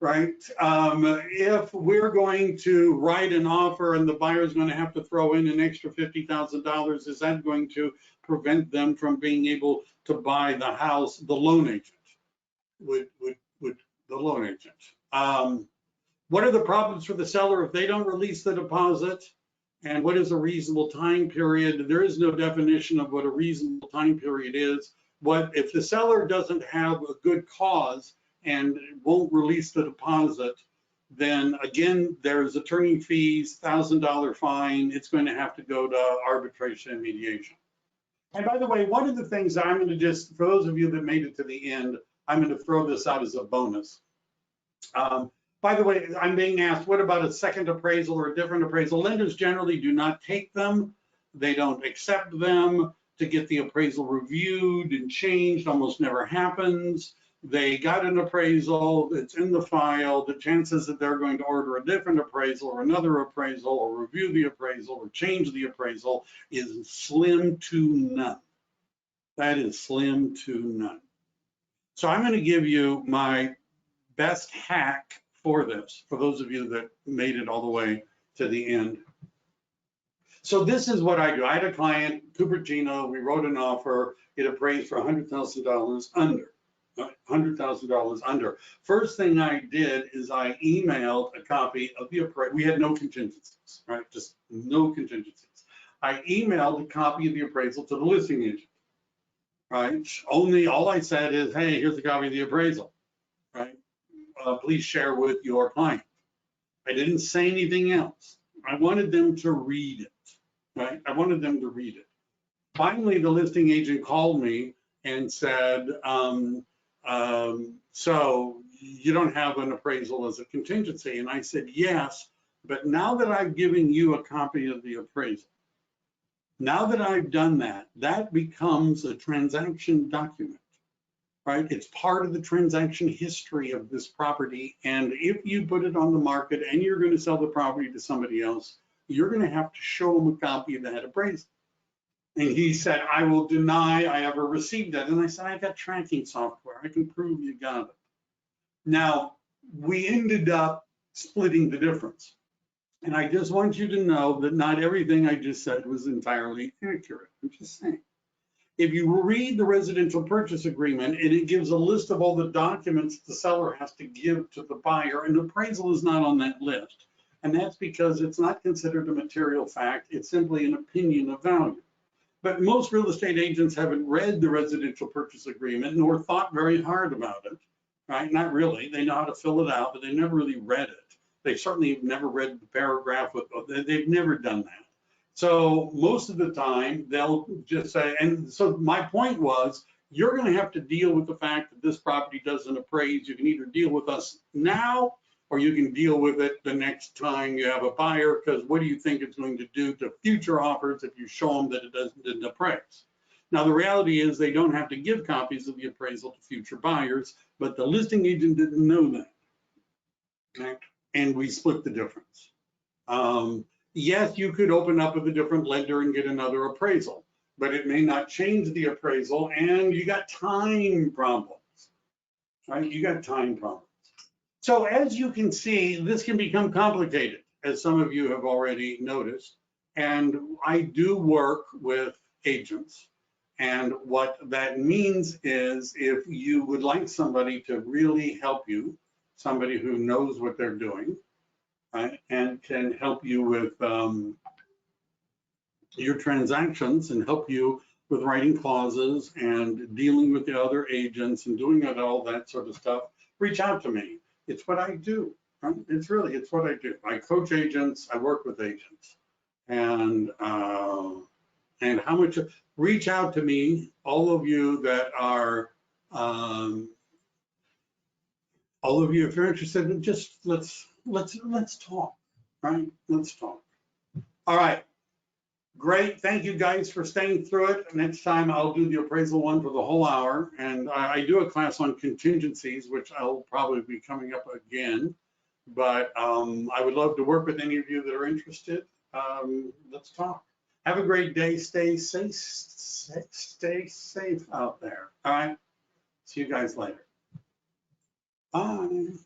right? If we're going to write an offer and the buyer's going to have to throw in an extra $50,000, is that going to prevent them from being able to buy the house? The loan agent would the loan agent. What are the problems for the seller if they don't release the deposit? And what is a reasonable time period? There is no definition of what a reasonable time period is. What if the seller doesn't have a good cause and won't release the deposit, then again, there's attorney fees, $1,000 fine. It's going to have to go to arbitration and mediation. And by the way, one of the things I'm going to just, for those of you that made it to the end, I'm going to throw this out as a bonus. By the way, I'm being asked, what about a second appraisal or a different appraisal? Lenders generally do not take them. They don't accept them. To get the appraisal reviewed and changed almost never happens. They got an appraisal, it's in the file. The chances that they're going to order a different appraisal or another appraisal or review the appraisal or change the appraisal is slim to none. That is slim to none. So I'm going to give you my best hack for this, for those of you that made it all the way to the end. So this is what I do. I had a client, Cupertino, we wrote an offer, it appraised for $100,000 under, $100,000 under. First thing I did is I emailed a copy of the appraisal. We had no contingencies, right? Just no contingencies. I emailed a copy of the appraisal to the listing agent, right? Only, all I said is, hey, here's a copy of the appraisal, right? Please share with your client. I didn't say anything else. I wanted them to read it. Right? I wanted them to read it. Finally, the listing agent called me and said, so you don't have an appraisal as a contingency? And I said, yes, but now that I've given you a copy of the appraisal, now that I've done that, that becomes a transaction document, right? It's part of the transaction history of this property. And if you put it on the market and you're going to sell the property to somebody else, you're going to have to show them a copy of that appraisal. And he said, I will deny I ever received that. And I said, I got tracking software. I can prove you got it. Now, we ended up splitting the difference. And I just want you to know that not everything I just said was entirely accurate. I'm just saying. If you read the residential purchase agreement, and it gives a list of all the documents the seller has to give to the buyer, and appraisal is not on that list. And that's because it's not considered a material fact. It's simply an opinion of value. But most real estate agents haven't read the residential purchase agreement nor thought very hard about it, right? Not really. They know how to fill it out, but they never really read it. They certainly have never read the paragraph. They've never done that. So most of the time they'll just say, and so my point was, you're going to have to deal with the fact that this property doesn't appraise. You can either deal with us now, or you can deal with it the next time you have a buyer, because what do you think it's going to do to future offers if you show them that it didn't appraise? Now, the reality is they don't have to give copies of the appraisal to future buyers, but the listing agent didn't know that, right? And we split the difference. Yes, you could open up with a different lender and get another appraisal, but it may not change the appraisal, and you got time problems, right? You got time problems. So as you can see, this can become complicated, as some of you have already noticed. And I do work with agents. And what that means is if you would like somebody to really help you, somebody who knows what they're doing, right, and can help you with your transactions and help you with writing clauses and dealing with the other agents and doing all that sort of stuff, reach out to me. It's what I do. Right? It's what I do. I coach agents. I work with agents. And how much? Reach out to me, all of you that are, all of you, if you're interested in just let's talk. Right? Let's talk. All right. Great. Thank you guys for staying through it. Next time I'll do the appraisal one for the whole hour. And I do a class on contingencies, which I'll probably be coming up again. But I would love to work with any of you that are interested. Let's talk. Have a great day. Stay safe. Stay safe out there. All right. See you guys later. Bye.